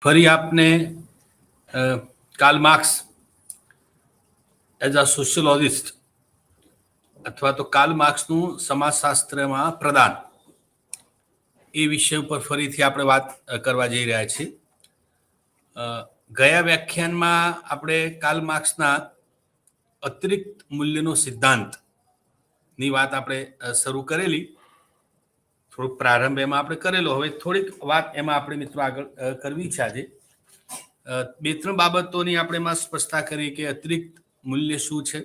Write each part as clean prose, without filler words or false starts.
ફરી આપને Karl Marx as a sociologist અથવા તો કાર્લ માર્ક્સનું સમાજશાસ્ત્રમાં પ્રદાન એ વિષય ઉપર ફરીથી આપણે વાત કરવા જઈ રહ્યા છીએ. ગયા વ્યાખ્યાનમાં આપણે કાર્લ માર્ક્સના અતિરિક્ત મૂલ્યનો સિદ્ધાંતની વાત આપણે શરૂ કરેલી. થોડોક પ્રારંભ એમાં આપણે કરેલો. હવે થોડીક વાત એમાં આપણે મિત્રો આગળ કરવી છે. આજે બે ત્રણ બાબતોની આપણે એમાં સ્પષ્ટતા કરી કે અતિરિક્ત મૂલ્ય શું છે,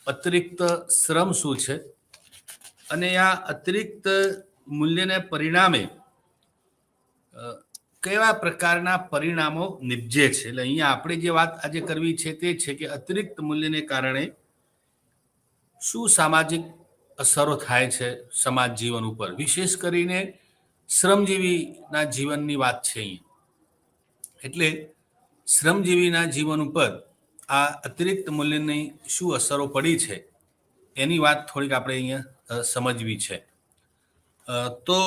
અતિરિક્ત શ્રમ શું છે, અને આ અતિરિક્ત મૂલ્યને પરિણામે કેવા પ્રકારના પરિણામો નિપજે છે. એટલે અહીંયા આપણે જે વાત આજે કરવી છે તે છે કે અતિરિક્ત મૂલ્યને કારણે શું સામાજિક અસરો થાય છે સમાજ જીવન ઉપર, વિશેષ કરીને શ્રમજીવીના જીવનની વાત છે અહીંયા. એટલે શ્રમજીવીના જીવન ઉપર આ અતિરિક્ત મૂલ્યની શું અસરો પડી છે એની વાત થોડીક આપણે અહીંયા સમજવી છે. તો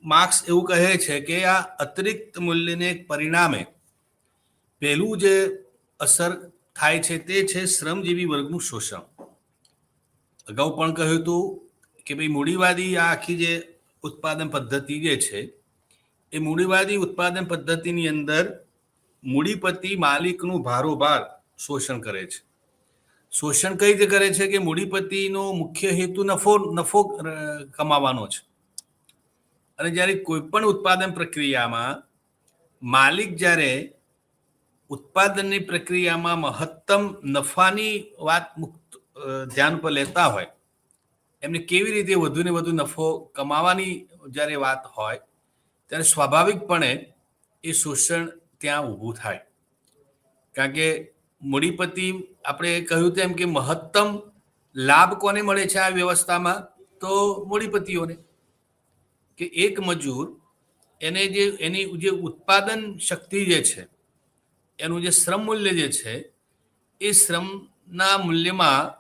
માર્ક્સ એવું કહે છે કે આ અતિરિક્ત મૂલ્યને પરિણામે પહેલું જે અસર થાય છે તે છે શ્રમજીવી વર્ગનું શોષણ. અગાઉ પણ કહ્યું હતું કે ભાઈ મૂડીવાદી આ આખી જે ઉત્પાદન પદ્ધતિ જે છે એ મૂડીવાદી ઉત્પાદન પદ્ધતિની અંદર મૂડીપતિ માલિકનું ભારોભાર શોષણ કરે છે. શોષણ કઈ રીતે કરે છે કે મૂડીપતિનો મુખ્ય હેતુ નફો કમાવાનો છે, અને જ્યારે કોઈ પણ ઉત્પાદન પ્રક્રિયામાં માલિક જ્યારે ઉત્પાદનની પ્રક્રિયામાં મહત્તમ નફાની વાત ધ્યાન પર લેતા હોય, એમને કેવી રીતે વધુ ને વધુ નફો કમાવાની જ્યારે વાત હોય ત્યારે સ્વાભાવિકપણે એ શોષણ ત્યાં ઊભું થાય. કારણ કે મૂડીપતિ, આપણે કહ્યું તેમ કે મહત્તમ લાભ કોને મળે છે આ વ્યવસ્થામાં? તો મૂડીપતિઓને. કે એક મજૂર એને એની જે ઉત્પાદન શક્તિ જે છે, એનું જે શ્રમ મૂલ્ય જે છે, એ શ્રમના મૂલ્યમાં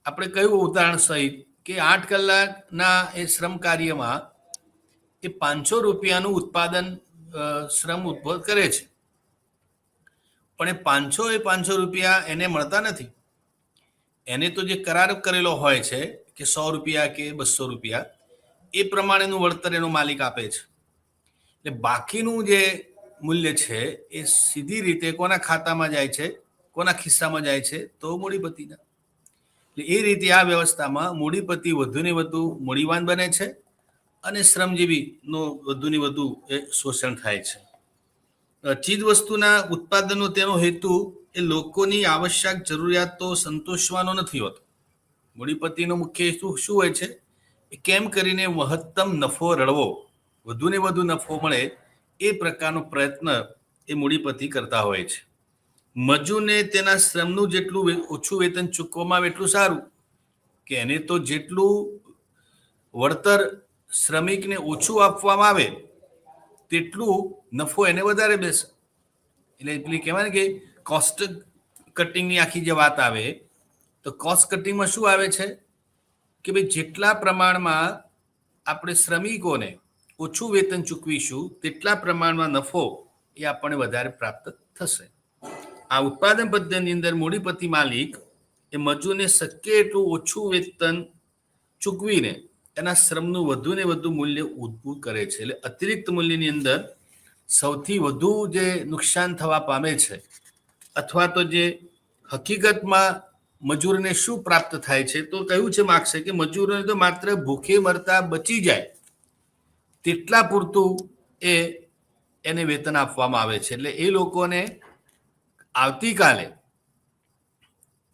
આપણે કહ્યું ઉદાહરણ સહિત કે 8 કલાકના એ શ્રમ કાર્યમાં એ 500 રૂપિયાનું ઉત્પાદન શ્રમ ઉદ્ભવ કરે છે. પણ એ 500 રૂપિયા એને મળતા નથી. એને તો જે કરાર કરેલો હોય છે કે 100 રૂપિયા કે 200 રૂપિયા, એ પ્રમાણેનું વળતર એનો માલિક આપે છે. એટલે બાકીનું જે મૂલ્ય છે એ સીધી રીતે કોના ખાતામાં જાય છે, કોના ખિસ્સામાં જાય છે? તો મૂડીપતિના. એટલે એ રીતે આ વ્યવસ્થામાં મૂડીપતિ વધુ ને વધુ મૂડીવાન બને છે અને શ્રમજીવીનું વધુ ને વધુ એ શોષણ થાય છે. ચીજ વસ્તુના ઉત્પાદનનો તેનો હેતુ એ લોકોની આવશ્યક જરૂરિયાતો સંતોષવાનો નથી હોતો. મૂડીપતિનો મુખ્ય હેતુ શું હોય છે? કેમ કરીને મહત્તમ નફો રળવો, વધુ ને વધુ નફો મળે એ પ્રકારનો પ્રયત્ન એ મૂડીપતિ કરતા હોય છે. મજૂરને તેના શ્રમનું જેટલું ઓછું વેતન ચૂકવવામાં આવે એટલું સારું, કે એને તો જેટલું વળતર શ્રમિકને ઓછું આપવામાં આવે તેટલું નફો એને વધારે બેસે. એટલે પેલી કહેવાય ને કે કોસ્ટ કટિંગની આખી જે વાત આવે, તો કોસ્ટ કટિંગમાં શું આવે છે કે ભાઈ જેટલા પ્રમાણમાં આપણે શ્રમિકોને ઓછું વેતન ચૂકવીશું તેટલા પ્રમાણમાં નફો એ આપણને વધારે પ્રાપ્ત થશે. આ ઉત્પાદન પદ્ધતિની અંદર મૂડીપતિ માલિક એ મજૂરને શક્ય એટલું ઓછું વેતન ચૂકવીને એના શ્રમનું વધુ ને વધુ મૂલ્ય ઊભું કરે છે. એટલે અતિરિક્ત મૂલ્યની અંદર સૌથી વધુ જે નુકસાન થવા પામે છે, અથવા તો જે હકીકતમાં મજૂરને શું પ્રાપ્ત થાય છે, તો કહ્યું છે માર્ક્સે કે મજૂરોને તો માત્ર ભૂખે મરતા બચી જાય તેટલા પૂરતું એને વેતન આપવામાં આવે છે. એટલે એ લોકોને આવતીકાલે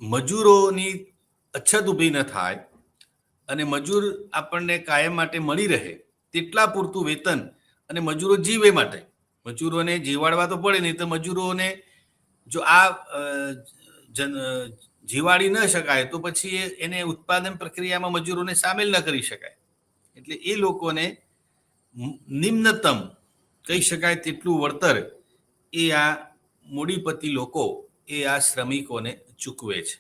મજૂરોની અછત ઊભી ન થાય અને મજૂર આપણને કાયમ માટે મળી રહે તેટલા પૂરતું વેતન, અને મજૂરો જીવે માટે, મજૂરોને જીવાડવા તો પડે નહીં, તો મજૂરોને જો આ જીવાડી ન શકાય તો પછી એને ઉત્પાદન પ્રક્રિયામાં મજૂરોને સામેલ ન કરી શકાય. એટલે એ લોકોને નિમ્નતમ કહી શકાય તેટલું વળતર એ આ મૂડીપતિ લોકો એ આ શ્રમિકોને ચૂકવે છે.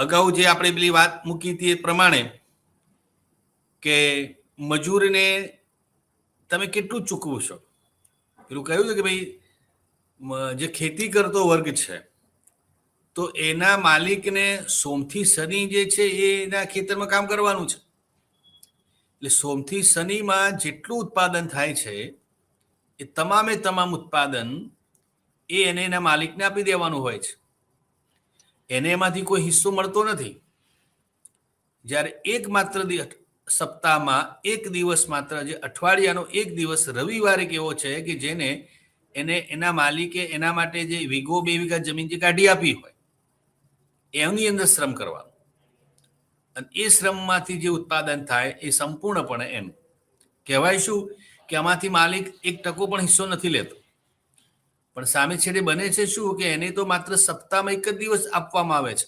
અગાઉ જે આપણે પેલી વાત મૂકી હતી એ પ્રમાણે કે મજૂરને તમે કેટલું ચૂકવો છો, પેલું કહ્યું છે કે ભાઈ જે ખેતી કરતો વર્ગ છે તો એના માલિકને સોમથી શનિ જે છે એના ખેતરમાં કામ કરવાનું છે. એટલે સોમથી શનિમાં જેટલું ઉત્પાદન થાય છે એ તમામે તમામ ઉત્પાદન એને એના માલિકને આપી દેવાનું હોય છે. એને એમાંથી કોઈ હિસ્સો મળતો નથી. જ્યારે એક માત્ર સપ્તાહમાં એક દિવસ માત્ર, જે અઠવાડિયાનો એક દિવસ રવિવાર એક એવો છે કે જેને એને એના માલિકે એના માટે જે વીઘો 2 વીઘા જમીન જે કાઢી આપી હોય એની અંદર શ્રમ કરવાનું, અને એ શ્રમમાંથી જે ઉત્પાદન થાય એ સંપૂર્ણપણે એનું કહેવાય. શું કે આમાંથી માલિક 1% પણ હિસ્સો નથી લેતો, પણ સામે છેડે બને છે શું કે એને તો માત્ર સપ્તાહમાં એક જ દિવસ આપવામાં આવે છે.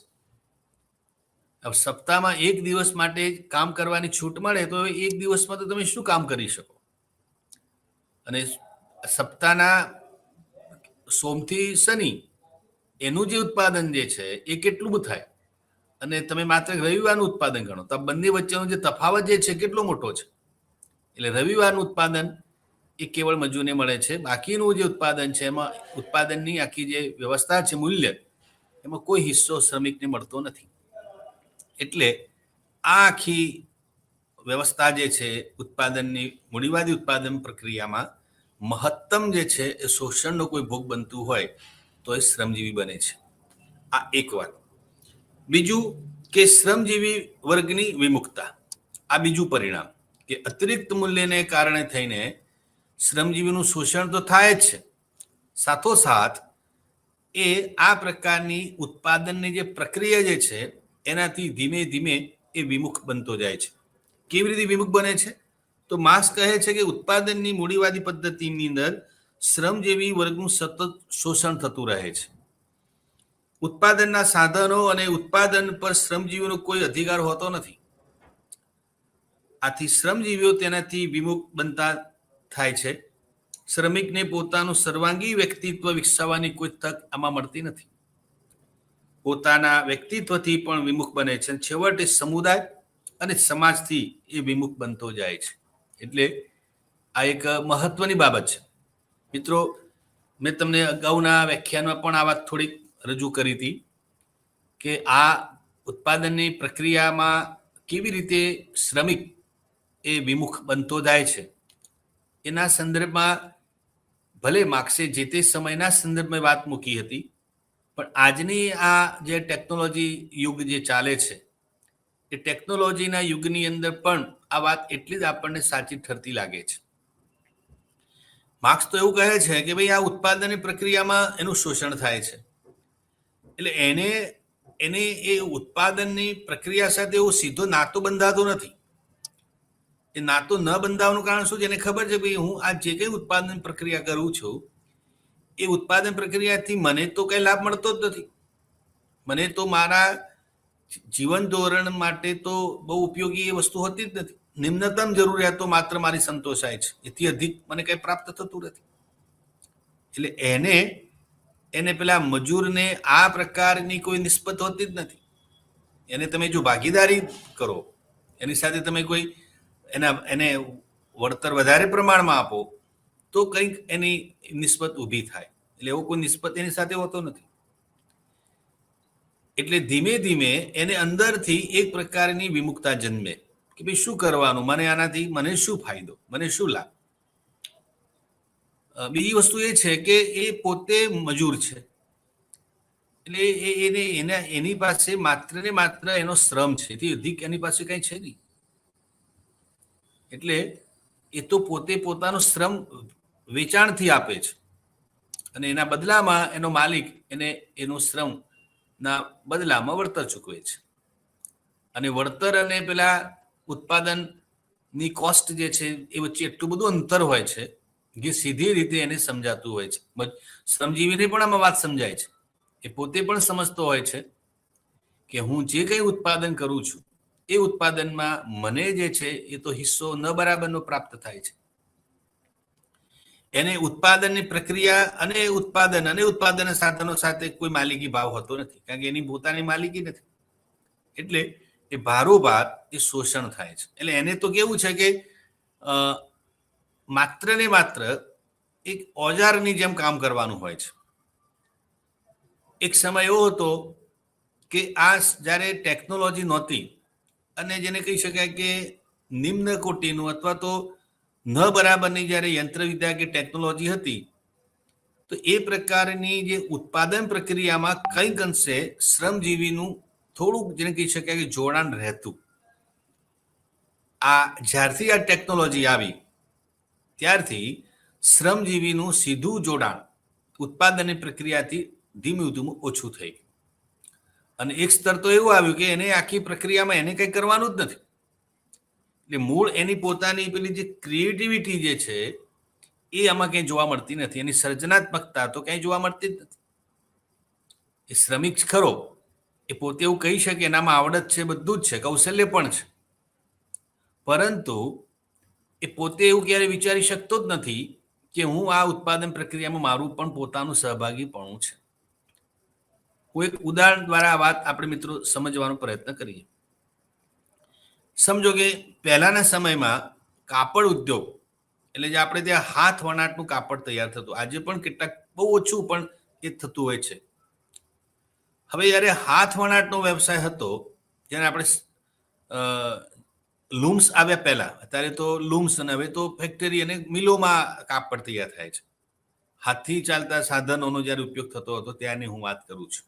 હવે સપ્તાહમાં એક દિવસ માટે કામ કરવાની છૂટ મળે તો એક દિવસમાં તો તમે શું કામ કરી શકો? અને સપ્તાહના સોમથી શનિ એનું જે ઉત્પાદન જે છે એ કેટલું થાય, અને તમે માત્ર રવિવારનું ઉત્પાદન ગણો તો બંને વચ્ચેનો જે તફાવત જે છે કેટલો મોટો છે. એટલે રવિવારનું ઉત્પાદન એ કેવળ મજૂરને મળે છે, બાકીનું જે ઉત્પાદન છે એમાં ઉત્પાદનની આખી જે વ્યવસ્થા છે, મૂલ્ય, એમાં કોઈ હિસ્સો શ્રમિકને મળતો નથી. એટલે આ આખી વ્યવસ્થા જે છે ઉત્પાદનની, મૂડીવાદી ઉત્પાદન પ્રક્રિયામાં મહત્તમ જે છે એ શોષણનો કોઈ ભોગ બનતું હોય તો એ શ્રમજીવી બને છે. આ એક વાત. બીજું કે શ્રમજીવી વર્ગની વિમુખતા, આ બીજું પરિણામ કે અતિરિક્ત મૂલ્યને કારણે થઈને શ્રમજીવીનું શોષણ તો થાય જ છે, સાથોસાથ એ આ પ્રકારની ઉત્પાદનની જે પ્રક્રિયા જે છે એનાથી ધીમે ધીમે એ વિમુખ બનતો જાય છે. કેવી રીતે વિમુખ બને છે? તો માર્ક્સ કહે છે કે ઉત્પાદનની મૂડીવાદી પદ્ધતિની અંદર શ્રમજીવી વર્ગનું સતત શોષણ થતું રહે છે. ઉત્પાદનના સાધનો અને ઉત્પાદન પર શ્રમજીવીનો કોઈ અધિકાર હોતો નથી. આથી શ્રમજીવીઓ તેનાથી વિમુખ બનતા થાય છે. શ્રમિકને પોતાનું સર્વાંગી વ્યક્તિત્વ વિકસાવવાની કોઈ તક આમાં મળતી નથી. પોતાના વ્યક્તિત્વથી પણ વિમુખ બને છે. છેવટે સમુદાય અને સમાજથી એ વિમુખ બનતો જાય છે. એટલે આ એક મહત્વની બાબત છે. મિત્રો, મેં તમને અગાઉના વ્યાખ્યાનમાં પણ આ વાત થોડીક રજૂ કરી હતી કે આ ઉત્પાદનની પ્રક્રિયામાં કેવી રીતે શ્રમિક એ વિમુખ બનતો જાય છે. એના સંદર્ભમાં ભલે માર્ક્સે જે તે સમયના સંદર્ભમાં વાત મૂકી હતી, પણ આજની આ જે ટેકનોલોજી યુગ જે ચાલે છે એ ટેકનોલોજીના યુગની અંદર પણ આ વાત એટલી જ આપણને સાચી ઠરતી લાગે છે. માર્ક્સ તો એવું કહે છે કે ભાઈ આ ઉત્પાદનની પ્રક્રિયામાં એનું શોષણ થાય છે, એટલે એને એ ઉત્પાદનની પ્રક્રિયા સાથે એવો સીધો નાતો બંધાતો નથી. એ નાતો ન બંધાવવાનું કારણ શું છે? એને ખબર છે ભાઈ હું આ જે કંઈ ઉત્પાદન પ્રક્રિયા કરું છું એ ઉત્પાદન પ્રક્રિયાથી મને તો કંઈ લાભ મળતો જ નથી. મને તો મારા જીવન ધોરણ માટે તો બહુ ઉપયોગી એ વસ્તુ હોતી જ નથી. નિમ્નતમ જરૂરિયાતો માત્ર મારી સંતોષાય છે, એથી અધિક મને કંઈ પ્રાપ્ત થતું નથી. એટલે એને પેલા મજૂરને આ પ્રકારની કોઈ નિસ્બત હોતી જ નથી. એને તમે જો ભાગીદારી કરો, એની સાથે તમે કોઈ એને વળતર વધારે પ્રમાણમાં આપો તો કંઈક એની નિસ્બત ઊભી થાય. એટલે એવો કોઈ નિસ્બત એની સાથે હોતો નથી. એટલે ધીમે ધીમે એને અંદરથી એક પ્રકારની વિમુખતા જન્મે કે ભાઈ શું કરવાનું, મને આનાથી મને શું ફાયદો, મને શું લાભ. બીજી વસ્તુ એ છે કે એ પોતે મજૂર છે, એટલે એની પાસે માત્ર ને માત્ર એનો શ્રમ છે, એથી અધિક એની પાસે કંઈ છે નહીં. એટલે એ તો પોતે પોતાનો શ્રમ વેચાણથી આપે છે, અને એના બદલામાં એનો માલિક એને એનો શ્રમ ના બદલામાં વળતર ચૂકવે છે. અને વળતર અને પેલા ઉત્પાદનની કોસ્ટ જે છે એ વચ્ચે એટલું બધું અંતર હોય છે કે સીધી રીતે એને સમજાતું હોય છે. શ્રમજીવીને પણ આમાં વાત સમજાય છે. એ પોતે પણ સમજતો હોય છે કે હું જે કંઈ ઉત્પાદન કરું છું એ ઉત્પાદનમાં મને જે છે એ તો હિસ્સો ન બરાબરનો પ્રાપ્ત થાય છે. એને ઉત્પાદનની પ્રક્રિયા અને ઉત્પાદન સાધનો સાથે કોઈ માલિકી ભાવ હોતો નથી, કારણ કે એની પોતાની માલિકી નથી. એટલે એ ભારોભાર એ શોષણ થાય છે. એટલે એને તો કેવું છે કે માત્ર ને માત્ર એક ઓજારની જેમ કામ કરવાનું હોય છે. એક સમય એવો હતો કે આ જ્યારે ટેકનોલોજી નહોતી અને જેને કહી શકાય કે નિમ્ન કોટીનું અથવા તો ન બરાબરની જ્યારે યંત્રવિદ્યા કે ટેકનોલોજી હતી, તો એ પ્રકારની જે ઉત્પાદન પ્રક્રિયામાં કંઈક અંશે શ્રમજીવીનું થોડુંક જેને કહી શકાય કે જોડાણ રહેતું. જ્યારથી આ ટેકનોલોજી આવી ત્યારથી શ્રમજીવીનું સીધું જોડાણ ઉત્પાદનની પ્રક્રિયાથી ધીમું ધીમું ઓછું થઈ ગયું. અને એક સ્તર તો એવું આવ્યું કે એને આખી પ્રક્રિયામાં એને કંઈ કરવાનું જ નથી. એટલે મૂળ એની પોતાની પેલી જે ક્રિએટિવિટી જે છે એ આમાં ક્યાંય જોવા મળતી નથી. એની સર્જનાત્મકતા તો ક્યાંય જોવા મળતી જ નથી. એ શ્રમિક ખરો, એ પોતે એવું કહી શકે એનામાં આવડત છે, બધું જ છે, કૌશલ્ય પણ છે, પરંતુ એ પોતે એવું ક્યારે વિચારી શકતો જ નથી કે હું આ ઉત્પાદન પ્રક્રિયામાં મારું પણ પોતાનું સહભાગીપણું છે. હું એક ઉદાહરણ દ્વારા આ વાત આપણે મિત્રો સમજવાનો પ્રયત્ન કરીએ. સમજો કે પહેલાના સમયમાં કાપડ ઉદ્યોગ એટલે જે આપણે ત્યાં હાથ વણાટનું કાપડ તૈયાર થતું, આજે પણ કેટલાક બહુ ઓછું પણ એ થતું હોય છે. હવે જ્યારે હાથ વણાટનો વ્યવસાય હતો, જ્યારે આપણે લૂમ્સ આવ્યા પહેલા, અત્યારે તો લૂમ્સ અને હવે તો ફેક્ટરી અને મિલોમાં કાપડ તૈયાર થાય છે. હાથથી ચાલતા સાધનોનો જ્યારે ઉપયોગ થતો હતો ત્યાંની હું વાત કરું છું.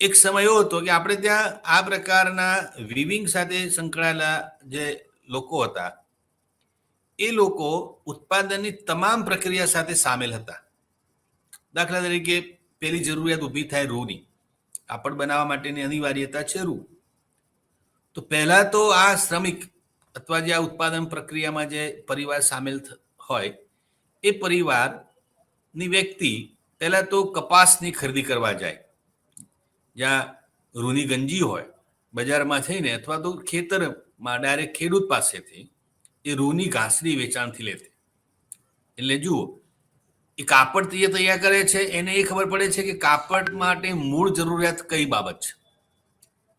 એક સમય એવો હતો કે આપણે ત્યાં આ પ્રકારના વિવિંગ સાથે સંકળાયેલા જે લોકો હતા એ લોકો ઉત્પાદનની તમામ પ્રક્રિયા સાથે સામેલ હતા. દાખલા તરીકે પેલી જરૂરિયાત ઊભી થાય રૂની. કાપડ બનાવવા માટેની અનિવાર્યતા છે રૂ. તો પહેલા તો આ શ્રમિક અથવા જે આ ઉત્પાદન પ્રક્રિયામાં જે પરિવાર સામેલ હોય એ પરિવારની વ્યક્તિ પહેલા તો કપાસની ખરીદી કરવા જાય, જ્યાં રૂની ગંજી હોય બજારમાં થઈને, અથવા તો ખેતરમાં ડાયરેક્ટ ખેડૂત પાસેથી એ રૂની ઘાસની વેચાણથી લેતી. એટલે જુઓ, એ કાપડ તૈયાર કરે છે, એને એ ખબર પડે છે કે કાપડ માટે મૂળ જરૂરિયાત કઈ બાબત છે.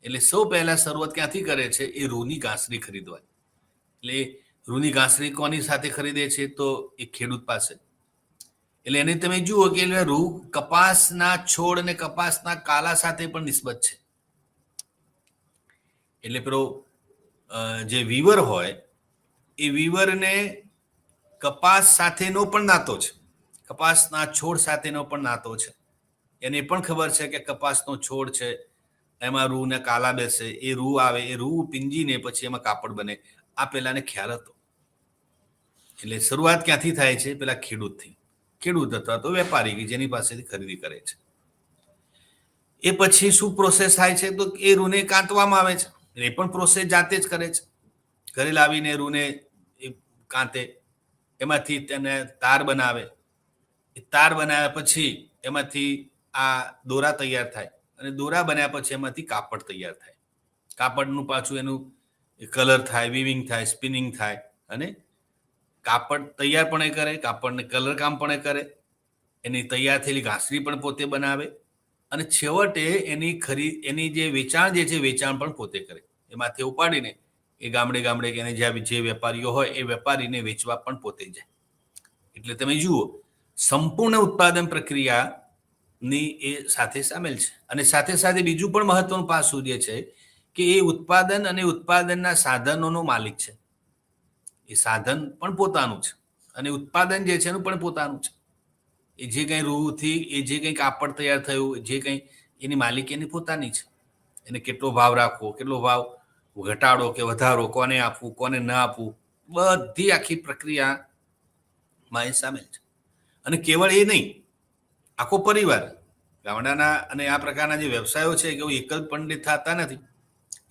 એટલે સૌ પહેલા શરૂઆત ક્યાંથી કરે છે? એ રૂની ઘાસરી ખરીદવાની. એટલે રૂની ઘાસરી કોની સાથે ખરીદે છે? તો એ ખેડૂત પાસે. એટલે એને તમે જુઓ કે રૂ કપાસના છોડ અને કપાસના કાલા સાથે પણ નિસ્બત છે. એટલે પેલો જે વીવર હોય એ વીવરને કપાસ સાથેનો પણ નાતો છે, કપાસના છોડ સાથેનો પણ નાતો છે. એને પણ ખબર છે કે કપાસનો છોડ છે, એમાં રૂ ને કાલા બેસે, એ રૂ આવે, એ રૂ પીંજીને પછી એમાં કાપડ બને. આ પેલાને ખ્યાલ હતો. એટલે શરૂઆત ક્યાંથી થાય છે? પેલા ખેડૂતથી. ખેડૂત અથવા તો વેપારી કે જેની પાસેથી ખરીદી કરે છે. એ પછી શું પ્રોસેસ થાય છે? તો એ રૂને કાંતવામાં આવે છે. એ પણ પ્રોસેસ જાતે જ કરે છે. ઘરે લાવીને રૂને કાંતે, એમાંથી તેને તાર બનાવે. એ તાર બનાવ્યા પછી એમાંથી આ દોરા તૈયાર થાય, અને દોરા બન્યા પછી એમાંથી કાપડ તૈયાર થાય. કાપડનું પાછું એનું કલર થાય, વિવિંગ થાય, સ્પિનિંગ થાય, અને કાપડ તૈયાર પણ એ કરે, કાપડને કલર કામ પણ એ કરે, એની તૈયાર થયેલી ઘાસરી પણ પોતે બનાવે, અને છેવટે એની જે વેચાણ જે છે વેચાણ પણ પોતે કરે. એમાંથી ઉપાડીને એ ગામડે ગામડે એને જ્યાં જે વેપારીઓ હોય એ વેપારીને વેચવા પણ પોતે જાય. એટલે તમે જુઓ, સંપૂર્ણ ઉત્પાદન પ્રક્રિયાની એ સાથે સામેલ છે. અને સાથે સાથે બીજું પણ મહત્વનું પાસું જે છે કે એ ઉત્પાદન અને ઉત્પાદનના સાધનોનો માલિક છે. એ સાધન પણ પોતાનું છે અને ઉત્પાદન જે છે એનું પણ પોતાનું છે. એ જે કંઈ રૂથી એ જે કંઈ કાપડ તૈયાર થયું, જે કંઈ એની માલિકી એની પોતાની છે. એને કેટલો ભાવ રાખવો, કેટલો ભાવ ઘટાડો કે વધારો, કોને આપવું, કોને ન આપવું, બધી આખી પ્રક્રિયામાં એ સામેલ છે. અને કેવળ એ નહીં, આખો પરિવાર, ગામડાના અને આ પ્રકારના જે વ્યવસાયો છે કે એક જ પંડિત થતા નથી.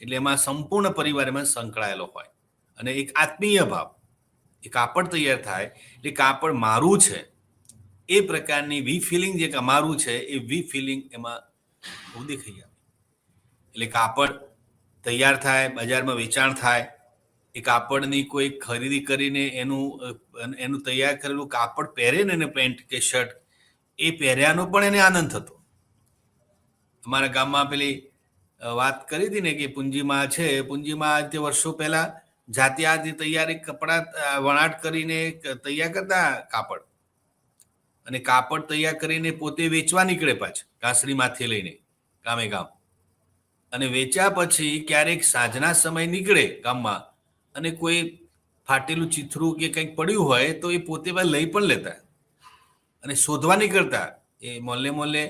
એટલે એમાં સંપૂર્ણ પરિવાર એમાં સંકળાયેલો હોય. અને એક આત્મીય ભાવ, એ કાપડ તૈયાર થાય એટલે કાપડ મારું છે એ પ્રકારની વી ફિલિંગ જે અમારું છે એ વી ફિલિંગ એમાં બહુ દેખાઈ આવે. એટલે કાપડ તૈયાર થાય, બજારમાં વેચાણ થાય, એ કાપડની કોઈ ખરીદી કરીને એનું તૈયાર કરેલું કાપડ પહેરે ને એને પેન્ટ કે શર્ટ, એ પહેર્યાનો પણ એને આનંદ થતો. અમારા ગામમાં પેલી વાત કરી હતી ને કે પુંજીમાં છે, પુંજીમાં તે વર્ષો પહેલા જાતે આ જે તૈયારી કપડાં વણાટ કરીને તૈયાર કરતા કાપડ, અને કાપડ તૈયાર કરીને પોતે વેચવા નીકળે પાછા કાસરી માથે લઈને ગામે ગામ. અને વેચ્યા પછી ક્યારેક સાંજના સમય નીકળે ગામમાં, અને કોઈ ફાટેલું ચીથરું કે કંઈક પડ્યું હોય તો એ પોતે લઈ પણ લેતા અને શોધવા નીકળતા એ મોલ્લે મોલ્લે,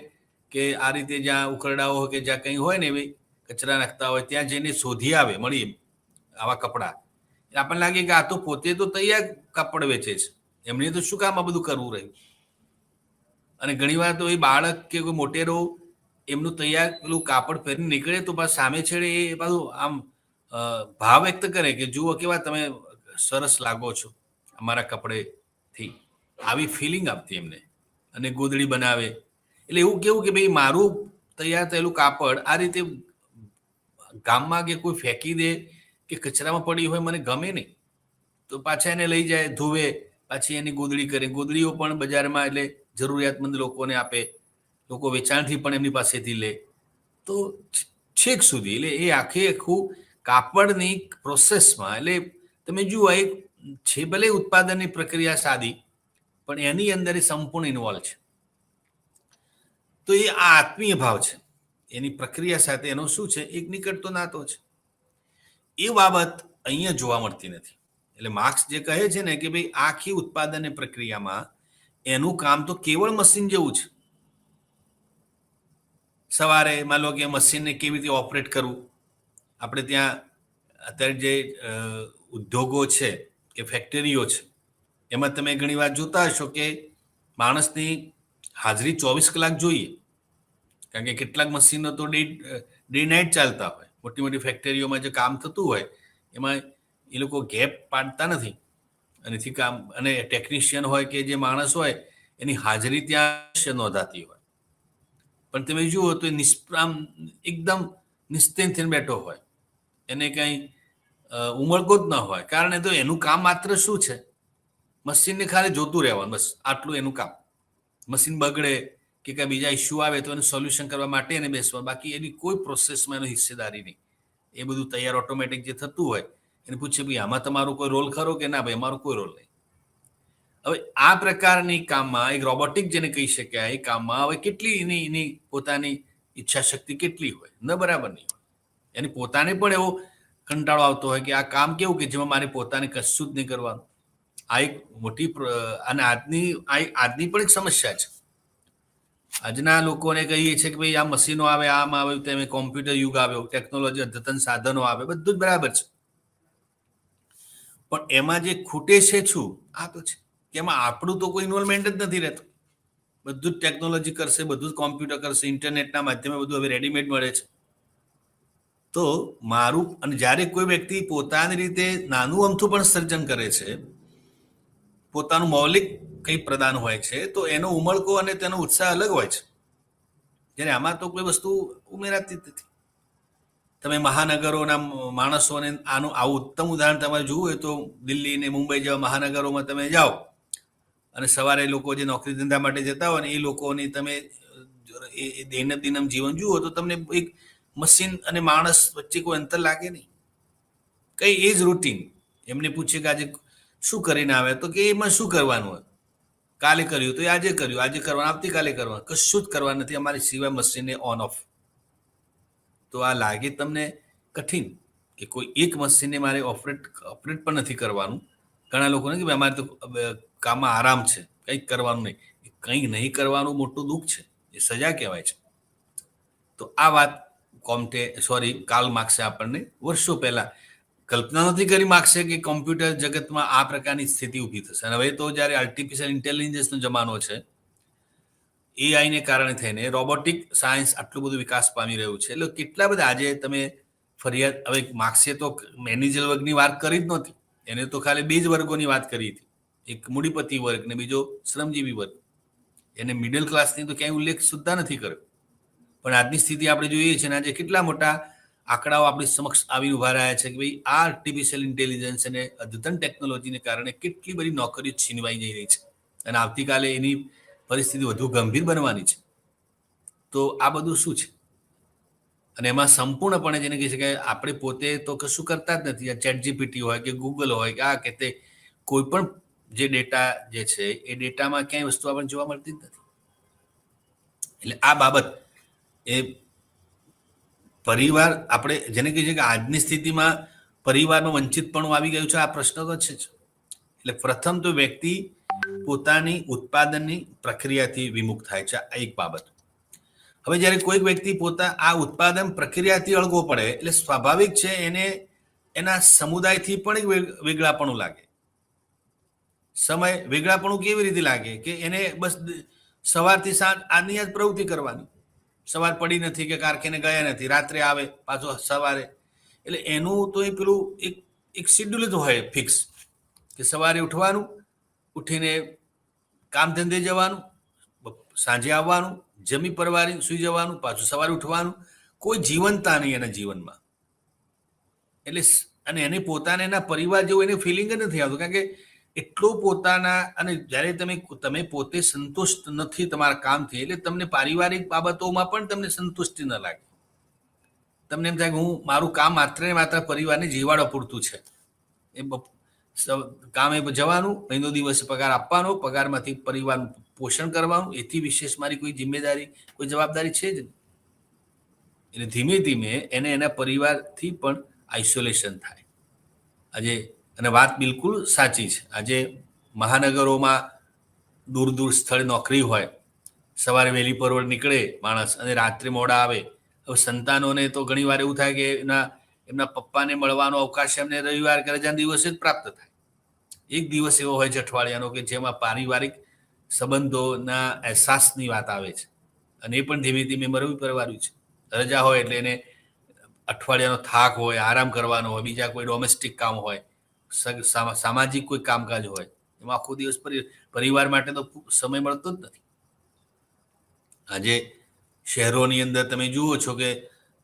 કે આ રીતે જ્યાં ઉકરડાઓ કે જ્યાં કંઈ હોય ને એવી કચરા નાખતા હોય ત્યાં જઈને શોધી આવે, મળી આવા કપડાં. આપણને લાગે કે આ તો પોતે તો તૈયાર કાપડ વેચે છે, એમને તો શું કામ આ બધું કરવું રહ્યું. અને ઘણીવાર તો એ બાળક કે કોઈ મોટેરો એમનું તૈયાર પેલું કાપડ પહેરીને નીકળે તો પાછું સામે છેડે એ પાછું આમ ભાવ વ્યક્ત કરે કે જુઓ કેવા તમે સરસ લાગો છો અમારા કપડેથી, આવી ફિલિંગ આપતી એમને. અને ગોદડી બનાવે. એટલે એવું કેવું કે ભાઈ મારું તૈયાર થયેલું કાપડ આ રીતે ગામમાં કે કોઈ ફેંકી દે કે કચરામાં પડી હોય મને ગમે નહીં. તો પાછા એને લઈ જાય, ધોવે, પાછી એની ગોદડી કરે. ગોદડીઓ પણ બજારમાં એટલે જરૂરિયાતમંદ લોકોને આપે, લોકો વેચાણથી પણ એમની પાસેથી લે. તો છેક સુધી એટલે એ આખું કાપડની પ્રોસેસમાં એટલે તમે જુઓ એક છે ભલે ઉત્પાદનની પ્રક્રિયા સાદી, પણ એની અંદર એ સંપૂર્ણ ઇન્વોલ્વ છે. તો એ આ આત્મીય ભાવ છે, એની પ્રક્રિયા સાથે એનો શું છે, એક નિકટતો નાતો છે. એ બાબત અહીંયા જોવા મળતી નથી. એટલે માર્ક્સ જે કહે છે ને કે ભાઈ આખી ઉત્પાદન પ્રક્રિયામાં એનું કામ તો કેવળ મશીન જેવું છે. સવારે માન લો કે મશીનને કેવી રીતે ઓપરેટ કરવું. આપણે ત્યાં અત્યારે જે ઉદ્યોગો છે કે ફેક્ટરીઓ છે એમાં તમે ઘણી વાર જોતા હશો કે માણસની હાજરી 24 કલાક જોઈએ, કારણ કે કેટલાક મશીનો તો ડે નાઇટ ચાલતા હોય. મોટી મોટી ફેક્ટરીઓમાં જે કામ થતું હોય એમાં એ લોકો ગેપ પાડતા નથી. અને કામ, અને ટેકનિશિયન હોય કે જે માણસ હોય એની હાજરી ત્યાં નોંધાતી હોય. પણ તમે જુઓ તો એ નિષ્પ્રામ એકદમ નિશ્ચિંત થઈને બેઠો હોય, એને કંઈ ઉમળકો જ ન હોય. કારણ તો એનું કામ માત્ર શું છે, મશીનને ખાલી જોતું રહેવાનું, બસ આટલું એનું કામ. મશીન બગડે કે કાંઈ બીજા ઇસ્યુ આવે તો એનું સોલ્યુશન કરવા માટે એને બેસવા, બાકી એની કોઈ પ્રોસેસમાં એનો હિસ્સેદારી નહીં. એ બધું તૈયાર ઓટોમેટિક જે થતું હોય એને પૂછે ભાઈ આમાં તમારો કોઈ રોલ ખરો કે ના ભાઈ અમારો કોઈ રોલ નહીં. હવે આ પ્રકારની કામમાં એક રોબોટિક જેને કહી શકાય એ કામમાં હવે કેટલી એની પોતાની ઈચ્છા શક્તિ કેટલી હોય, ન બરાબર નહીં હોય. એને પોતાને પણ એવો કંટાળો આવતો હોય કે આ કામ કેવું કે જેમાં મારે પોતાને કશું જ નહીં કરવાનું. આ એક મોટી અને આજની પણ એક સમસ્યા છે. આજના લોકોને કહીએ છીએ કે ભાઈ આ મશીનો આવે, આમ આવે, તેમ કોમ્પ્યુટર યુગ આવ્યો, ટેકનોલોજી અદ્યતન સાધનો આવે, બધું જ બરાબર છે. પણ એમાં જે ખૂટે છે શું, આ તો છે કે એમાં આપણું તો કોઈ ઇન્વોલ્વમેન્ટ જ નથી રહેતું. બધું જ ટેકનોલોજી કરશે, બધું જ કોમ્પ્યુટર કરશે, ઇન્ટરનેટના માધ્યમે બધું હવે રેડીમેડ મળે છે. તો મારું, અને જ્યારે કોઈ વ્યક્તિ પોતાની રીતે નાનું અમથું પણ સર્જન કરે છે, પોતાનું મૌલિક કંઈ પ્રદાન હોય છે, તો એનો ઉમળકો અને તેનો ઉત્સાહ અલગ હોય છે. જ્યારે આમાં તો કોઈ વસ્તુ ઉમેરાતી જ નથી. તમે મહાનગરોના માણસોને આનું આવું ઉત્તમ ઉદાહરણ તમારે જોવું હોય તો દિલ્હી ને મુંબઈ જેવા મહાનગરોમાં તમે જાઓ અને સવારે લોકો જે નોકરી ધંધા માટે જતા હોય ને એ લોકોની તમે દૈનંદિન જીવન જુઓ તો તમને એક મશીન અને માણસ વચ્ચે કોઈ અંતર લાગે નહીં. કઈ એ જ રૂટીન. એમને પૂછે કે આજે શું કરીને આવે, તો કે એમાં શું કરવાનું હોય, કાલે કર્યું તો આજે કર્યું, આજે કરવાનું, આવતીકાલે કરવાનું, કશું જ કરવા નથી અમારી સિવાય મશીનને ઓન ઓફ. તો આ લાગે તમને કઠિન કે કોઈ એક મશીનને મારે ઓપરેટ પણ નથી કરવાનું. ઘણા લોકોને કે અમારે તો કામમાં આરામ છે, કંઈક કરવાનું નહીં. કંઈક નહીં કરવાનું મોટું દુઃખ છે, એ સજા કહેવાય છે. તો આ વાત કાર્લ માર્ક્સે આપણને વર્ષો પહેલા કલ્પના નથી કરી માર્ક્સે કે કોમ્પ્યુટર જગતમાં આ પ્રકારની સ્થિતિ ઊભી થશે. અને હવે તો જ્યારે આર્ટિફિશિયલ ઇન્ટેલિજન્સનો જમાનો છે, એઆઈને કારણે થઈને રોબોટિક સાયન્સ આટલું બધું વિકાસ પામી રહ્યું છે. એટલે કેટલા બધા આજે તમે ફરિયાદ, હવે માર્ક્સે તો મેનેજર વર્ગની વાત કરી જ નહોતી, એને તો ખાલી 2 જ વર્ગોની વાત કરી હતી, એક મૂડીપતિ વર્ગ ને બીજો શ્રમજીવી વર્ગ. એને મિડલ ક્લાસની તો ક્યાંય ઉલ્લેખ સુદ્ધા નથી કર્યો. પણ આજની સ્થિતિ આપણે જોઈએ છીએ, આજે કેટલા મોટા આંકડાઓ આપણી સમક્ષ આવી ઉભા રહ્યા છે કે ભાઈ આ આર્ટિફિશિયલ ઇન્ટેલિજન્સ અને અદ્યતન ટેકનોલોજીને કારણે કેટલી બધી નોકરીઓ છીનવાઈ જઈ રહી છે અને આવતીકાલે એની પરિસ્થિતિ વધુ ગંભીર બનવાની છે. તો આ બધું શું છે? અને એમાં સંપૂર્ણપણે જેને કહી શકાય આપણે પોતે તો કશું કરતા જ નથી. ચેટ જીપીટી હોય કે ગૂગલ હોય કે આ કે તે કોઈ પણ જે ડેટા જે છે એ ડેટામાં ક્યાંય વસ્તુ આપણને જોવા મળતી જ નથી. એટલે આ બાબત એ પરિવાર આપણે જેને કહીએ છીએ કે આજની સ્થિતિમાં પરિવારનું વંચિતપણું આવી ગયું છે, આ પ્રશ્ન તો છે જ. એટલે પ્રથમ તો વ્યક્તિ પોતાની ઉત્પાદનની પ્રક્રિયાથી વિમુખ થાય છે, આ એક બાબત. હવે જ્યારે કોઈક વ્યક્તિ આ ઉત્પાદન પ્રક્રિયાથી અળગો પડે એટલે સ્વાભાવિક છે એને એના સમુદાયથી પણ એક વેગળાપણું લાગે. વેગળાપણું કેવી રીતે લાગે કે એને બસ સવારથી સાંજ આની જ પ્રવૃત્તિ કરવાની. સવાર પડી નથી કે કારખાને ગયા નથી, રાત્રે આવે પાછો સવારે. એટલે એનું તો એ પેલું એક શેડ્યુલ જ હોય ફિક્સ કે સવારે ઉઠવાનું, ઉઠીને કામ ધંધે જવાનું, સાંજે આવવાનું, જમી પરવારી સુઈ જવાનું, પાછું સવારે ઉઠવાનું. કોઈ જીવનતા નહીં એના જીવનમાં. એટલે અને એને પોતાને એના પરિવાર જેવું એને ફિલિંગ જ નથી આવતું, કારણ કે એટલો પોતાના અને જ્યારે તમે પોતે સંતુષ્ટ નથી તમારા કામથી, એટલે તમને પારિવારિક બાબતોમાં પણ તમને સંતુષ્ટિ ન લાગે. તમને એમ થાય કે હું મારું કામ માત્ર ને માત્ર પરિવારને જીવાડવા પૂરતું છે. એ કામે જવાનું, મહિનો દિવસે પગાર આપવાનો, પગારમાંથી પરિવારનું પોષણ કરવાનું, એથી વિશેષ મારી કોઈ જિમ્મેદારી કોઈ જવાબદારી છે જ નહીં. એટલે ધીમે ધીમે એને એના પરિવારથી પણ આઇસોલેશન થાય. આજે અને વાત બિલકુલ સાચી છે. આજે મહાનગરોમાં દૂર દૂર સ્થળે નોકરી હોય, સવારે વહેલી પરવડ નીકળે માણસ અને રાત્રે મોડા આવે. હવે સંતાનોને તો ઘણી વાર એવું થાય કે એમના પપ્પાને મળવાનો અવકાશ એમને રવિવાર કે રજાના દિવસે જ પ્રાપ્ત થાય. એક દિવસ એવો હોય છે અઠવાડિયાનો કે જેમાં પારિવારિક સંબંધોના અહેસાસની વાત આવે છે, અને એ પણ ધીમે ધીમે મરવી પરવાર્યું છે. રજા હોય એટલે એને અઠવાડિયાનો થાક હોય, આરામ કરવાનો હોય, બીજા કોઈ ડોમેસ્ટિક કામ હોય, સામાજિક કોઈ કામકાજ હોય, એમાં આખો દિવસ પરિવાર માટે તો સમય મળતો જ નથી. આજે શહેરોની અંદર તમે જુઓ છો કે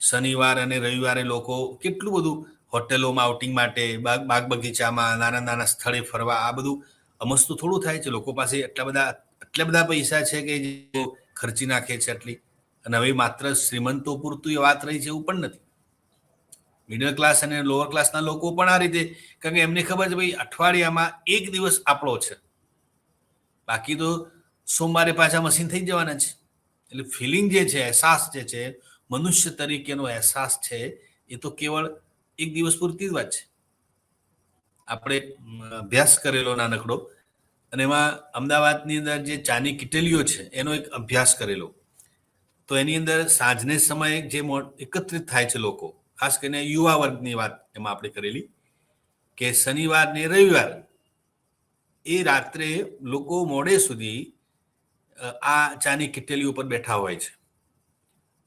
શનિવાર અને રવિવારે લોકો કેટલું બધું હોટેલોમાં આઉટિંગ માટે, બાગ બગીચામાં, નાના નાના સ્થળે ફરવા, આ બધું અમસ્તું થોડું થાય છે. લોકો પાસે એટલા બધા પૈસા છે કે જે ખર્ચી નાખે છે આટલી. અને હવે માત્ર શ્રીમંતો પૂરતું એ વાત રહી છે એવું પણ નથી. મિડલ ક્લાસ અને લોઅર ક્લાસના લોકો પણ આ રીતે, કારણ કે એમને ખબર છે ભાઈ અઠવાડિયામાં એક દિવસ આપણો છે, બાકી તો સોમવારે પાછા મશીન થઈ જવાના છે. એટલે ફિલિંગ જે છે, અહેસાસ જે છે, મનુષ્ય તરીકેનો અહેસાસ છે, એ તો કેવળ એક દિવસ પૂરતી જ વાત છે. આપણે અભ્યાસ કરેલો નાનકડો, અને એમાં અમદાવાદની અંદર જે ચાની કિટલીઓ છે એનો એક અભ્યાસ કરેલો. તો એની અંદર સાંજને સમયે જે એકત્રિત થાય છે લોકો, ખાસ કરીને યુવા વર્ગની વાત એમાં આપણે કરેલી, કે શનિવાર ને રવિવાર એ રાત્રે લોકો મોડે સુધી આ ચાની કિટલી ઉપર બેઠા હોય છે.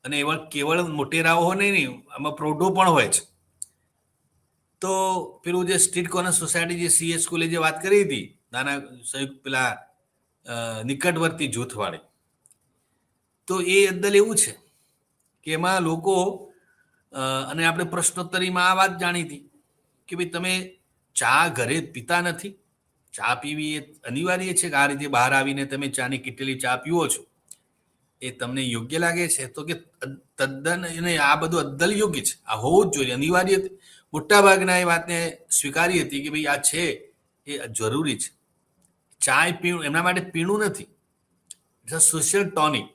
અને એવા કેવળ મોટેરાઓ હોય નહીં, આમાં પ્રૌઢો પણ હોય છે. તો પેલું જે સ્ટ્રીટ કોર્નર સોસાયટી જે સીએસ સ્કૂલે જે વાત કરી હતી, નાના સંયુક્ત પેલા નિકટવર્તી જૂથવાળી, તો એ અદ્દલ એવું છે કે એમાં લોકો અને આપણે પ્રશ્નોત્તરીમાં આ વાત જાણી હતી કે ભાઈ તમે ચા ઘરે પીતા નથી, ચા પીવી એ અનિવાર્ય છે કે આ રીતે બહાર આવીને તમે ચાની કેટલી ચા પીવો છો, એ તમને યોગ્ય લાગે છે? તો કે તદ્દન એને આ બધું અદ્દલ યોગ્ય છે, આ હોવું જ જોઈએ, અનિવાર્ય. મોટા ભાગના એ વાતને સ્વીકારી હતી કે ભાઈ આ છે એ જરૂરી છે. ચા પીણું એમના માટે પીણું નથી, સોશિયલ ટોનિક.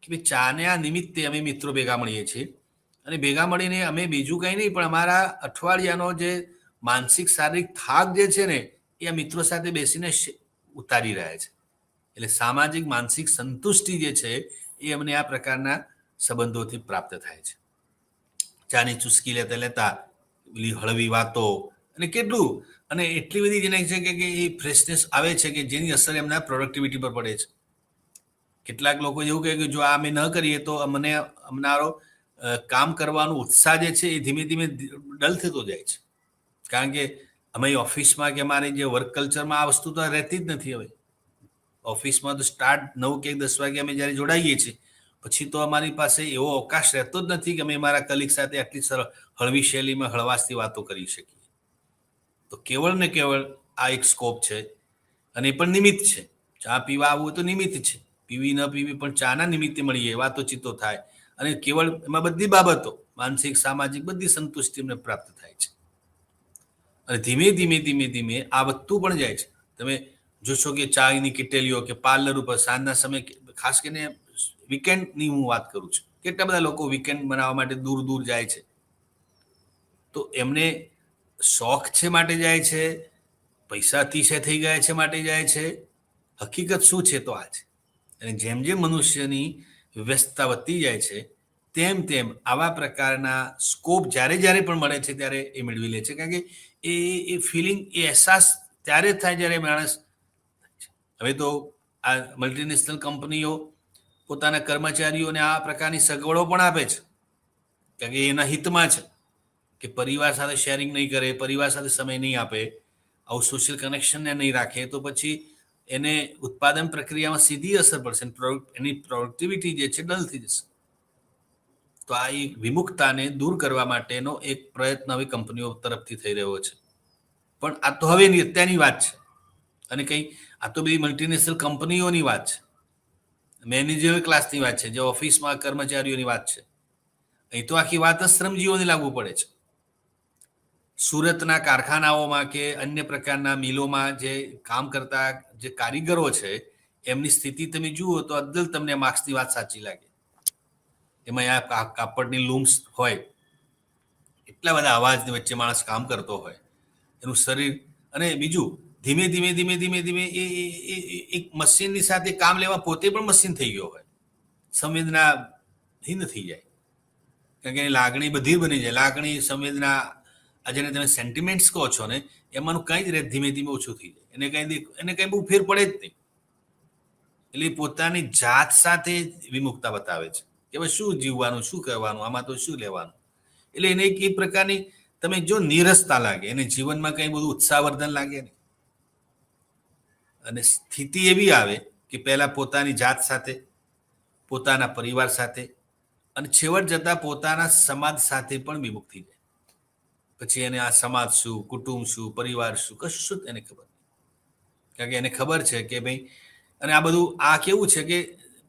કે ભાઈ ચાને આ નિમિત્તે અમે મિત્રો ભેગા મળીએ છીએ, અને ભેગા મળીને અમે બીજું કંઈ નહીં પણ અમારા અઠવાડિયાનો જે માનસિક શારીરિક થાક જે છે ને એ આ મિત્રો સાથે બેસીને ઉતારી રહ્યા છે. એટલે સામાજિક માનસિક સંતુષ્ટિ જે છે એ અમને આ પ્રકારના સંબંધોથી પ્રાપ્ત થાય છે. ચાની ચુસ્કી લેતા લેતા હળવી વાતો અને કેટલું, અને એટલી બધી જેને છે કે એ ફ્રેશનેસ આવે છે કે જેની અસર એમના પ્રોડક્ટિવિટી પર પડે છે. કેટલાક લોકો એવું કહે કે જો આ અમે ન કરીએ તો અમનારો કામ કરવાનો ઉત્સાહ જે છે એ ધીમે ધીમે ડલ થતો જાય છે. કારણ કે અમે ઓફિસમાં કે અમારે જે વર્ક કલ્ચરમાં આ વસ્તુ તો રહેતી જ નથી. હવે ઓફિસમાં તો સ્ટાર્ટ 9 કે 10 વાગે અમે જ્યારે જોડાઈએ છીએ પછી તો અમારી પાસે એવો અવકાશ રહેતો જ નથી કે અમે મારા કલીગ સાથે આટલી સરળ હળવી શૈલીમાં હળવાશથી વાતો કરી શકીએ. તો કેવળ ને કેવળ આ એક સ્કોપ છે, અને એ પણ નિમિત્ત છે. ચા પીવા આવવું તો નિમિત્ત છે, પીવી ન પીવી પણ ચાના નિમિત્તે મળીએ, વાતોચીતો થાય, અને કેવળ એમાં બધી બાબતો માનસિક સામાજિક બધી સંતુષ્ટિ એમને પ્રાપ્ત થાય છે. અને ધીમે ધીમે ધીમે ધીમે આ વધતું પણ જાય છે. તમે જોશો કે ચાયની કિટેલીઓ કે પાર્લર ઉપર સાંજના સમયે, ખાસ કરીને વીકેન્ડની હું વાત કરું છું, કેટલા બધા લોકો વીકેન્ડ બનાવવા માટે દૂર દૂર જાય છે. તો એમને શોખ છે માટે જાય છે, પૈસા અતિશય થઈ ગયા છે માટે જાય છે. હકીકત શું છે તો આ છે. અને જેમ જેમ મનુષ્યની વ્યસ્તતા વધતી જાય છે તેમ તેમ આવા પ્રકારના સ્કોપ જ્યારે જ્યારે પણ મળે છે ત્યારે એ મેળવી લે છે. કારણ કે એ ફિલિંગ, એ અહેસાસ ત્યારે જ થાય જ્યારે માણસ, હવે તો આ મલ્ટીનેશનલ કંપનીઓ પોતાના કર્મચારીઓને આ પ્રકારની સગવડો પણ આપે છે, કારણ કે એના હિતમાં છે કે પરિવાર સાથે શેરિંગ નહીં કરે, પરિવાર સાથે સમય નહીં આપે, આવું સોશિયલ કનેક્શનને નહીં રાખે, તો પછી એને ઉત્પાદન પ્રક્રિયામાં સીધી અસર પડશે, એની પ્રોડક્ટિવિટી જે છે ડલ થઈ જશે. તો આ એક વિમુખતાને દૂર કરવા માટેનો એક પ્રયત્ન હવે કંપનીઓ તરફથી થઈ રહ્યો છે. પણ આ તો હવે અત્યારની વાત છે, અને કંઈ આ તો બધી મલ્ટીનેશનલ કંપનીઓની વાત છે, મેનેજર ક્લાસની વાત છે, જે ઓફિસમાં કર્મચારીઓની વાત છે. અહીં તો આખી વાત જ શ્રમજીવીઓને લાગુ પડે છે. સુરતના કારખાનાઓમાં કે અન્ય પ્રકારના મિલોમાં જે કામ કરતા જે કારીગરો છે એમની સ્થિતિ તમે જુઓ તો અદ્દલ તમને માર્ક્સની વાત સાચી લાગે. એમાં આ કાપડની લૂમ્સ હોય, એટલા બધા અવાજની વચ્ચે માણસ કામ કરતો હોય, એનું શરીર, અને બીજું ધીમે ધીમે ધીમે ધીમે ધીમે એક મશીનની સાથે કામ લેવા પોતે પણ મશીન થઈ ગયો હોય, સંવેદનાહીન થઈ જાય. કારણ કે લાગણી બધી બની જાય, લાગણી, સંવેદના, આ જેને તમે સેન્ટિમેન્ટ્સ કહો છો ને, એમાંનું કંઈ જ રહે ધીમે ધીમે ઓછું થઈ જાય. એને કંઈ બહુ ફેર પડે જ નહીં. એટલે પોતાની જાત સાથે વિમુખતા બતાવે છે કે હવે શું જીવવાનું, શું કરવાનું, આમાં તો શું લેવાનું. એટલે એને એક પ્રકારની તમે જો નીરસતા લાગે, એને જીવનમાં કંઈ બધું ઉત્સાહવર્ધન લાગે નહીં. અને સ્થિતિ એવી આવે કે પહેલા પોતાની જાત સાથે, પોતાના પરિવાર સાથે, અને છેવટ જતા પોતાના સમાજ સાથે પણ વિમુખ થઈ જાય. પછી એને આ સમાજ શું, કુટુંબ શું, પરિવાર શું, કશું એને ખબર નહીં. કારણ કે એને ખબર છે કે ભાઈ, અને આ બધું આ કેવું છે કે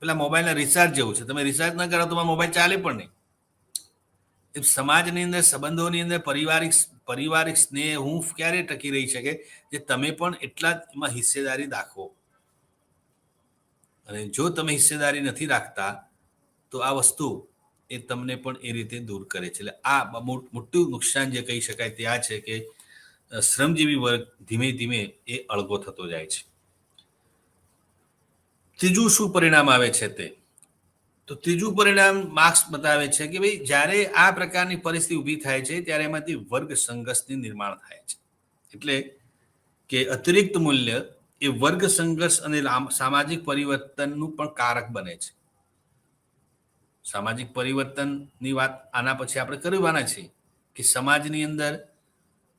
પેલા મોબાઈલના રિચાર્જ જેવું છે, તમે રિચાર્જ ન કરો તો મોબાઈલ ચાલે પણ નહીં. સમાજની અંદર, સંબંધોની અંદર પારિવારિક સ્નેહ હું ક્યારે ટકી રહી શકે જે તમે પણ એટલા જ એમાં હિસ્સેદારી દાખવો. અને જો તમે હિસ્સેદારી નથી રાખતા તો આ વસ્તુ એ તમને પણ એ રીતે દૂર કરે છે. એટલે આ મોટું નુકસાન જે કહી શકાય તે આ છે કે શ્રમજીવી વર્ગ ધીમે ધીમે એ અળગો થતો જાય છે. ત્રીજું શું પરિણામ આવે છે તે, તો ત્રીજું પરિણામ માર્ક્સ બતાવે છે કે ભાઈ જ્યારે આ પ્રકારની પરિસ્થિતિ ઊભી થાય છે ત્યારે એમાંથી વર્ગ સંઘર્ષની નિર્માણ થાય છે. એટલે કે અતિરિક્ત મૂલ્ય એ વર્ગ સંઘર્ષ અને સામાજિક પરિવર્તનનું પણ કારક બને છે. સામાજિક પરિવર્તનની વાત આના પછી આપણે કરવાના છીએ કે સમાજની અંદર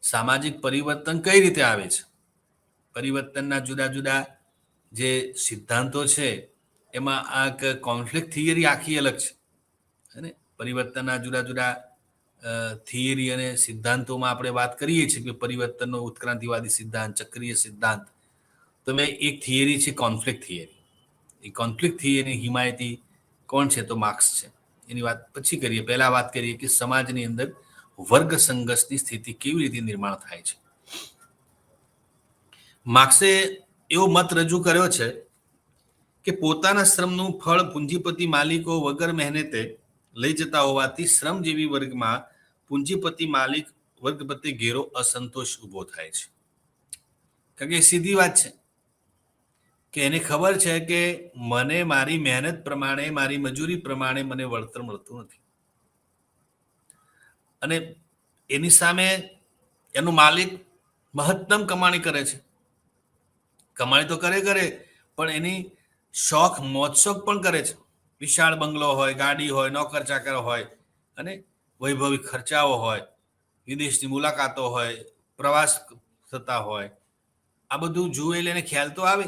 સામાજિક પરિવર્તન કઈ રીતે આવે છે. પરિવર્તનના જુદા જુદા જે સિદ્ધાંતો છે એમાં આ કોન્ફ્લિક્ટ થિયરી આખી અલગ છે. અને પરિવર્તનના જુદા જુદા થિયરી અને સિદ્ધાંતોમાં આપણે વાત કરીએ છીએ કે પરિવર્તનનો ઉત્ક્રાંતિવાદી સિદ્ધાંત, ચક્રીય સિદ્ધાંત. તો મેં એક થિયરી છે કોન્ફ્લિક્ટ થિયરી. એ કોન્ફ્લિક્ટ થિયરી હિમાયતી કોણ છે તો માર્ક્સ છે. એની વાત પછી કરીએ. પહેલા વાત કરીએ કે સમાજની અંદર વર્ગ સંઘર્ષની સ્થિતિ કેવી રીતે નિર્માણ થાય છે. માર્ક્સે એવો મત રજૂ કર્યો છે કે પોતાના શ્રમનું ફળ પૂંજીપતિ માલિકો વગર મહેનતે લઈ જતા હોવાથી શ્રમજીવી વર્ગમાં પૂંજીપતિ માલિક વર્ગ પ્રત્યે ઘેરો અસંતોષ ઊભો થાય છે. કારણ કે સીધી વાત છે કે એને ખબર છે કે મને મારી મહેનત પ્રમાણે, મારી મજૂરી પ્રમાણે મને વળતર મળતું નથી. અને એની સામે એનું માલિક મહત્તમ કમાણી કરે છે. કમાણી તો કરે પણ એની શોખ મોજશોખ પણ કરે છે. વિશાળ બંગલો હોય, ગાડી હોય, નોકર ચાકર હોય, અને વૈભવી ખર્ચાઓ હોય, વિદેશની મુલાકાતો હોય, પ્રવાસ થતા હોય. આ બધું જુએ એટલે એને ખ્યાલ તો આવે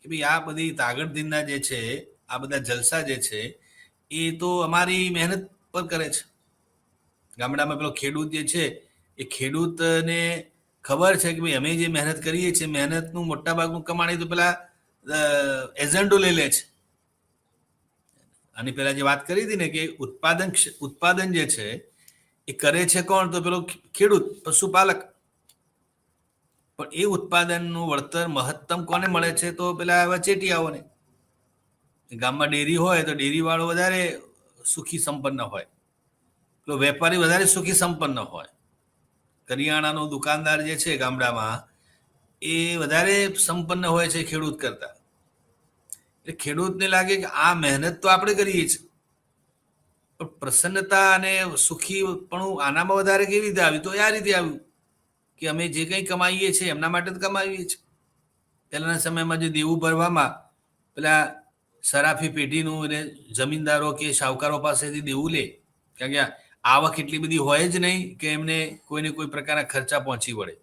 કે ભાઈ આ બધી તાગડધીનના જે છે, આ બધા જલસા જે છે એ તો અમારી મહેનત પર કરે છે. ગામડામાં પેલો ખેડૂત જે છે એ ખેડૂતને ખબર છે કે ભાઈ અમે જે મહેનત કરીએ છીએ, મહેનતનું મોટા ભાગનું કમાણી તો પેલા એજન્ટો લઈ લે છે. આની પહેલા જે વાત કરી હતી ને કે ઉત્પાદન જે છે એ કરે છે કોણ? તો પેલો ખેડૂત, પશુપાલક. પણ એ ઉત્પાદનનું વળતર મહત્તમ કોને મળે છે? તો પેલા વચેટિયાઓને. ગામમાં ડેરી હોય તો ડેરી વાળો વધારે સુખી સંપન્ન હોય, પેલો વેપારી વધારે સુખી સંપન્ન હોય. કરિયાણાનો દુકાનદાર જે છે ગામડામાં એ વધારે સંપન્ન હોય છે ખેડૂત કરતા. એટલે ખેડૂતને લાગે કે આ મહેનત તો આપણે કરીએ છીએ, પણ પ્રસન્નતા અને સુખીપણું આનામાં વધારે કેવી રીતે આવ્યું? તો આ રીતે આવ્યું કે અમે જે કંઈ કમાઈએ છીએ એમના માટે જ કમાવીએ છીએ. પહેલાના સમયમાં જે દેવું ભરવામાં પેલા સરાફી પેઢીનું અને જમીનદારો કે શાહુકારો પાસેથી દેવું લે, કારણ કે આવક એટલી બધી હોય જ નહીં કે એમને કોઈને કોઈ પ્રકારના ખર્ચા પહોંચી વળે.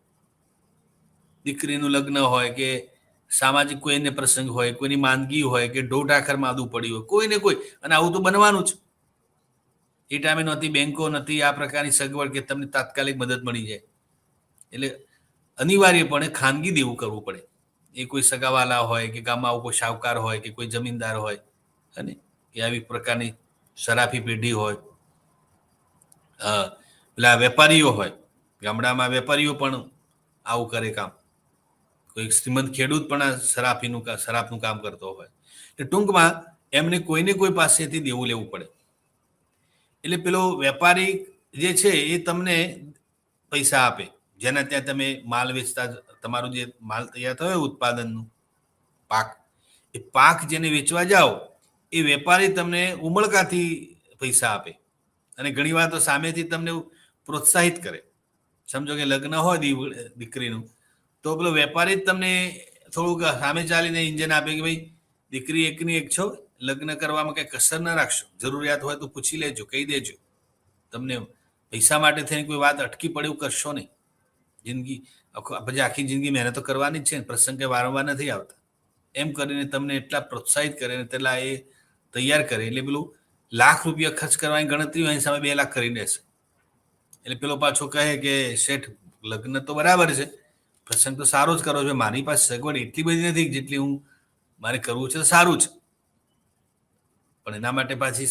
દીકરીનું લગ્ન હોય કે સામાજિક કોઈને પ્રસંગ હોય, કોઈની માંદગી હોય કે ઢોર ઢાખર માદું પડ્યું હોય, કોઈને કોઈ, અને આવું તો બનવાનું જ. એ ટાઈમે નહોતી બેંકો, નથી આ પ્રકારની સગવડ કે તમને તાત્કાલિક મદદ મળી જાય. એટલે અનિવાર્યપણે ખાનગી દેવું કરવું પડે. એ કોઈ સગાવાલા હોય કે ગામમાં આવું કોઈ શાહુકાર હોય કે કોઈ જમીનદાર હોય, અને કે આવી પ્રકારની સરાફી પેઢી હોય, પેલા વેપારીઓ હોય, ગામડામાં વેપારીઓ પણ આવું કરે કામ. કોઈ શ્રીમંત ખેડૂત પણ શરાબનું કામ કરતો હોય. એટલે ટૂંકમાં એમને કોઈને કોઈ પાસેથી દેવું લેવું પડે. એટલે પેલો વેપારી જે છે એ તમને પૈસા આપે, જેના ત્યાં તમે માલ વેચતા, તમારું જે માલ તૈયાર થયો ઉત્પાદનનું પાક, એ પાક જેને વેચવા જાઓ એ વેપારી તમને ઉમળકાથી પૈસા આપે, અને ઘણી વાર તો સામેથી તમને પ્રોત્સાહિત કરે. સમજો કે લગ્ન હોય દીકરીનું, તો પેલો વેપારી જ તમને થોડુંક સામે ચાલીને ઇન્જન આપે કે ભાઈ દીકરી એકની એક છો, લગ્ન કરવામાં કંઈ કસર ન રાખશો, જરૂરિયાત હોય તો પૂછી લેજો, કહી દેજો. તમને પૈસા માટે થઈને કોઈ વાત અટકી પડે એવું કરશો નહીં. જિંદગી પછી આખી જિંદગી મહેનત તો કરવાની જ છે ને, પ્રસંગે વારંવાર નથી આવતા. એમ કરીને તમને એટલા પ્રોત્સાહિત કરે ને તેટલા એ તૈયાર કરે. એટલે પેલું ₹1,00,000 ખર્ચ કરવાની ગણતરી હોય, એની સામે 2,00,000 કરી દેશે. એટલે પેલો પાછો કહે કે શેઠ, લગ્ન તો બરાબર છે, પ્રસંગ તો સારો જ કરો છો, મારી પાસે સગવડ એટલી બધી નથી જેટલી મારે કરવું છે. સારું છે, પણ એના માટે પાછી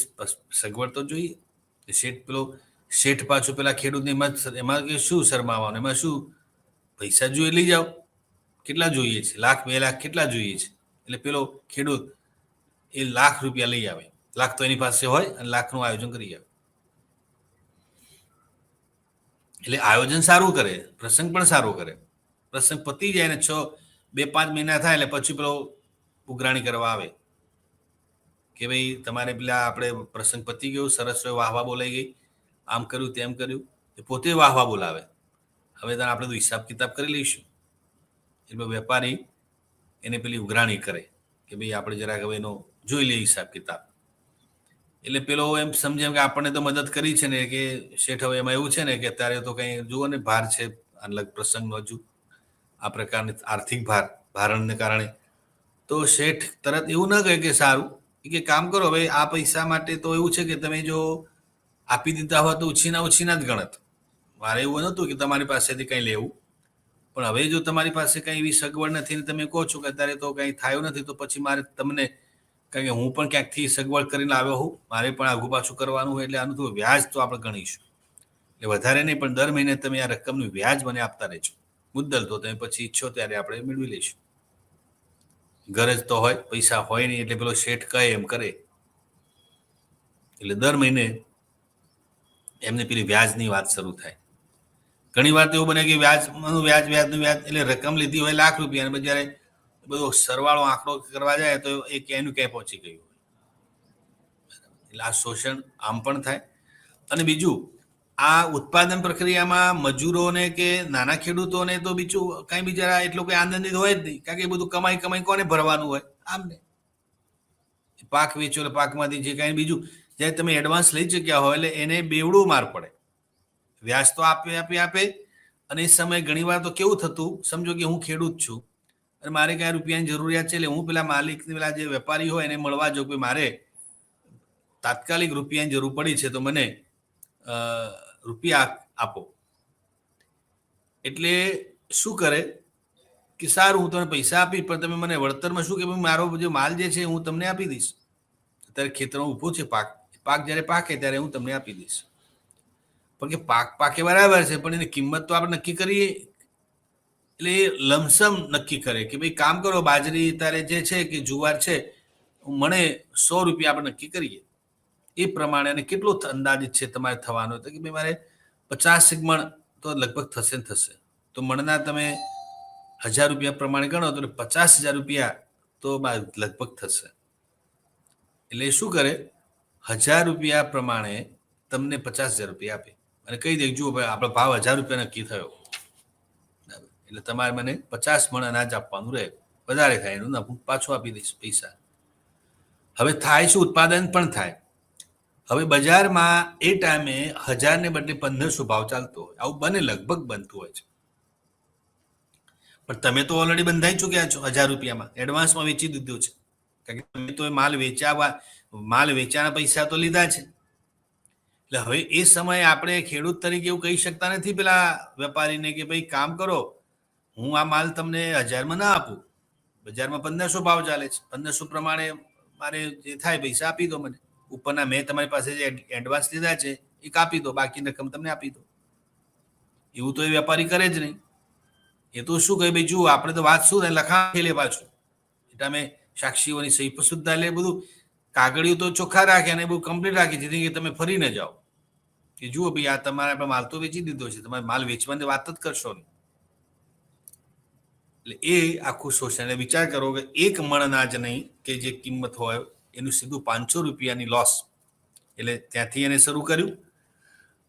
સગવડ તો જોઈએ. શેઠ પાછું પેલા ખેડૂતને એમાં કે શું શરમાવાનું, એમાં શું, પૈસા જોઈએ લઈ જાઓ, કેટલા જોઈએ છે, ₹1,00,000 2,00,000 કેટલા જોઈએ છે? એટલે પેલો ખેડૂત એ ₹1,00,000 લઈ આવે, લાખ તો એની પાસે હોય, અને ₹1,00,000નું આયોજન કરી આવે. એટલે આયોજન સારું કરે, પ્રસંગ પણ સારો કરે. પ્રસંગ પતી જાય ને 2-5 મહિના થાય એટલે પછી પેલો ઉઘરાણી કરવા આવે કે ભાઈ તમારે પેલા આપણે પ્રસંગ પતી ગયો, સરસ વાહવા બોલાઈ ગઈ, આમ કર્યું તેમ કર્યું. એ પોતે વાહવા બોલાવે, હવે તને આપણે તો હિસાબ કિતાબ કરી લઈશું. એટલે વેપારી એને પેલી ઉઘરાણી કરે કે ભાઈ આપણે જરાક હવે એનો જોઈ લઈએ હિસાબ કિતાબ. એટલે પેલો એમ સમજે કે આપણને તો મદદ કરી છે ને, કે શેઠ હવે એમાં એવું છે ને કે અત્યારે તો કંઈ જુઓ ને ભાર છે, અલગ પ્રસંગનો હજુ આ પ્રકારની આર્થિક ભારણને કારણે. તો શેઠ તરત એવું ન કહે કે સારું, કે કામ કરો, હવે આ પૈસા માટે તો એવું છે કે તમે જો આપી દીધા હોય તો ઓછીના જ ગણત. મારે એવું નહોતું કે તમારી પાસેથી કંઈ લેવું, પણ હવે જો તમારી પાસે કંઈ એવી સગવડ નથી ને તમે કહો છો કે અત્યારે તો કંઈ થયું નથી, તો પછી મારે તમને, કારણ કે હું પણ ક્યાંકથી સગવડ કરીને આવ્યો હોઉં, મારે પણ આઘું પાછું કરવાનું હોય, એટલે આનું તો વ્યાજ તો આપણે ગણીશું. એટલે વધારે નહીં, પણ દર મહિને તમે આ રકમનું વ્યાજ મને આપતા રહેજો. મુદ્દલ તો તમે પછી ઈચ્છો ત્યારે આપણે મેળવી લઈશું. ગરજ તો હોય, પૈસા હોય નહીં, એટલે પેલો શેઠ કહે એમ કરે. એટલે દર મહિને એમને પેલી વ્યાજની વાત શરૂ થાય. ઘણી વાર તો એવું બને કે વ્યાજનું વ્યાજ, એટલે રકમ લીધી હોય ₹1,00,000, અને જ્યારે બધો સરવાળો આંકડો કરવા જાય તો એ ક્યાંયનું ક્યાંય પહોંચી ગયું હોય. એટલે આ શોષણ આમ પણ થાય. અને બીજું, આ ઉત્પાદન પ્રક્રિયામાં મજૂરોને કે નાના ખેડૂતોને તો બીજું કઈ બિચારા એટલું કઈ આનંદિત હોય જ નહીં, કારણ કે એ બધું કમાઈ કોને ભરવાનું હોય? આમને. પાક વેચો એટલે પાકમાંથી જે કાંઈ બીજું, જ્યારે તમે એડવાન્સ લઈ ચૂક્યા હોય એટલે એને બેવડું માર પડે. વ્યાજ તો આપે, અને એ સમયે ઘણી વાર તો કેવું થતું, સમજો કે હું ખેડૂત છું અને મારે કાંઈ રૂપિયાની જરૂરિયાત છે, એટલે હું પેલા માલિક, પેલા જે વેપારી હોય એને મળવા જાઉં કે મારે તાત્કાલિક રૂપિયાની જરૂર પડી છે, તો મને રૂપિયા આપો. એટલે શું કરે કે સારું, હું તમને પૈસા આપીશ, પણ તમે મને વળતરમાં શું કે મારો જે માલ જે છે હું તમને આપી દઈશ. અત્યારે ખેતરમાં ઊભો છે પાક જ્યારે પાકે ત્યારે હું તમને આપી દઈશ. પણ કે પાક પાકે બરાબર છે, પણ એની કિંમત તો આપણે નક્કી કરીએ. એટલે એ લમસમ નક્કી કરે કે ભાઈ કામ કરો, બાજરી તારે જે છે કે જુવાર છે, મને 100 રૂપિયા આપણે નક્કી કરીએ. એ પ્રમાણે અને કેટલો અંદાજિત છે તમારે થવાનો, તો કે ભાઈ મારે 50 મણ તો લગભગ થશે ને થશે. તો મણના તમે 1000 રૂપિયા પ્રમાણે ગણો તો 50,000 રૂપિયા તો લગભગ થશે. એટલે શું કરે, 1000 રૂપિયા પ્રમાણે તમને 50,000 રૂપિયા આપે અને કહી દે જુઓ ભાઈ આપણો ભાવ 1000 રૂપિયા નક્કી થયો, એટલે તમારે મને 50 મણ અનાજ આપવાનું રહે. વધારે થાય એનું હું પાછું આપી દઈશ પૈસા. હવે થાય શું, ઉત્પાદન પણ થાય. હવે બજારમાં એ ટાઈમે 1000 ને બદલે 1500 ભાવ ચાલતો હોય, આવું બને, લગભગ બનતું હોય છે. પણ તમે તો ઓલરેડી બંધાઈ ચૂક્યા છો 1000 રૂપિયામાં, એડવાન્સમાં વેચી દીધું છે. કારણ કે તમે તો માલ વેચાના પૈસા તો લીધા છે. એટલે હવે એ સમયે આપણે ખેડૂત તરીકે એવું કહી શકતા નથી પેલા વેપારીને કે ભાઈ કામ કરો, હું આ માલ તમને 1000માં ના આપું, બજારમાં 1500 ભાવ ચાલે છે, 1500 પ્રમાણે મારે જે થાય પૈસા આપી દો મને. ઉપરના મેં તમારી પાસે જે એડવાન્સ લીધા છે એ કાપી દો, બાકીની રકમ તમને આપી દો. એવું તો એ વેપારી કરે જ નહીં. એ તો શું કહે ભાઈ જુઓ આપણે તો વાત શું થાય લખાણ લે પાછું, એટલે અમે સાક્ષીઓની સહી પર સુદ્ધા લે, બધું કાગળિયું તો ચોખ્ખા રાખે અને બધું કમ્પ્લીટ રાખે જેથી કે તમે ફરીને જાઓ કે જુઓ ભાઈ આ તમારે આપણે માલ તો વેચી દીધો છે, તમારે માલ વેચવાની વાત જ કરશો નહીં. એટલે એ આખું શોષણ. વિચાર કરો કે 1 મણ અનાજ નહીં કે જે કિંમત હોય એનું સીધું 500 રૂપિયાની લોસ. એટલે ત્યાંથી એને શરૂ કર્યું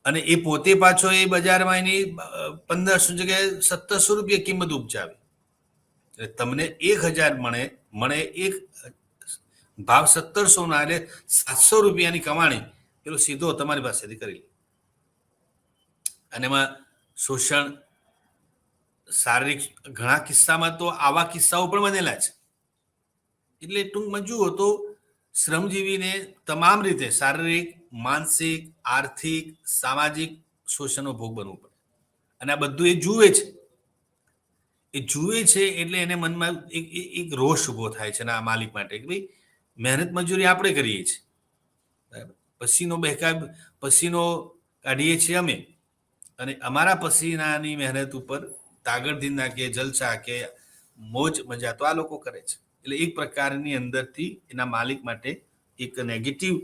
અને એ પોતે પાછો એ બજારમાં એની 1500 જગ્યાએ 1700 રૂપિયા કિંમત ઉપજાવે. એટલે તમને 1000 મળે એક ભાવ 1700 ના, એટલે 700 રૂપિયાની કમાણી પેલો સીધો તમારી પાસેથી કરી લે. અને એમાં શોષણ શારીરિક, ઘણા કિસ્સામાં તો આવા કિસ્સાઓ પણ બનેલા છે. એટલે ટૂંકમાં જુઓ તો શ્રમજીવીને તમામ રીતે શારીરિક, માનસિક, આર્થિક, સામાજિક શોષણનો ભોગ બનવું પડે. અને આ બધું એ જુએ છે એટલે એને મનમાં એક રોષ ઉભો થાય છે આ માલિક માટે કે ભાઈ મહેનત મજૂરી આપણે કરીએ છીએ, પસીનો કાઢીએ છીએ અમે, અને અમારા પસીનાની મહેનત ઉપર તાગડધીના કે જલસા કે મોજ મજા તો આ લોકો કરે છે. એટલે એક પ્રકારની અંદરથી એના માલિક માટે એક નેગેટિવ,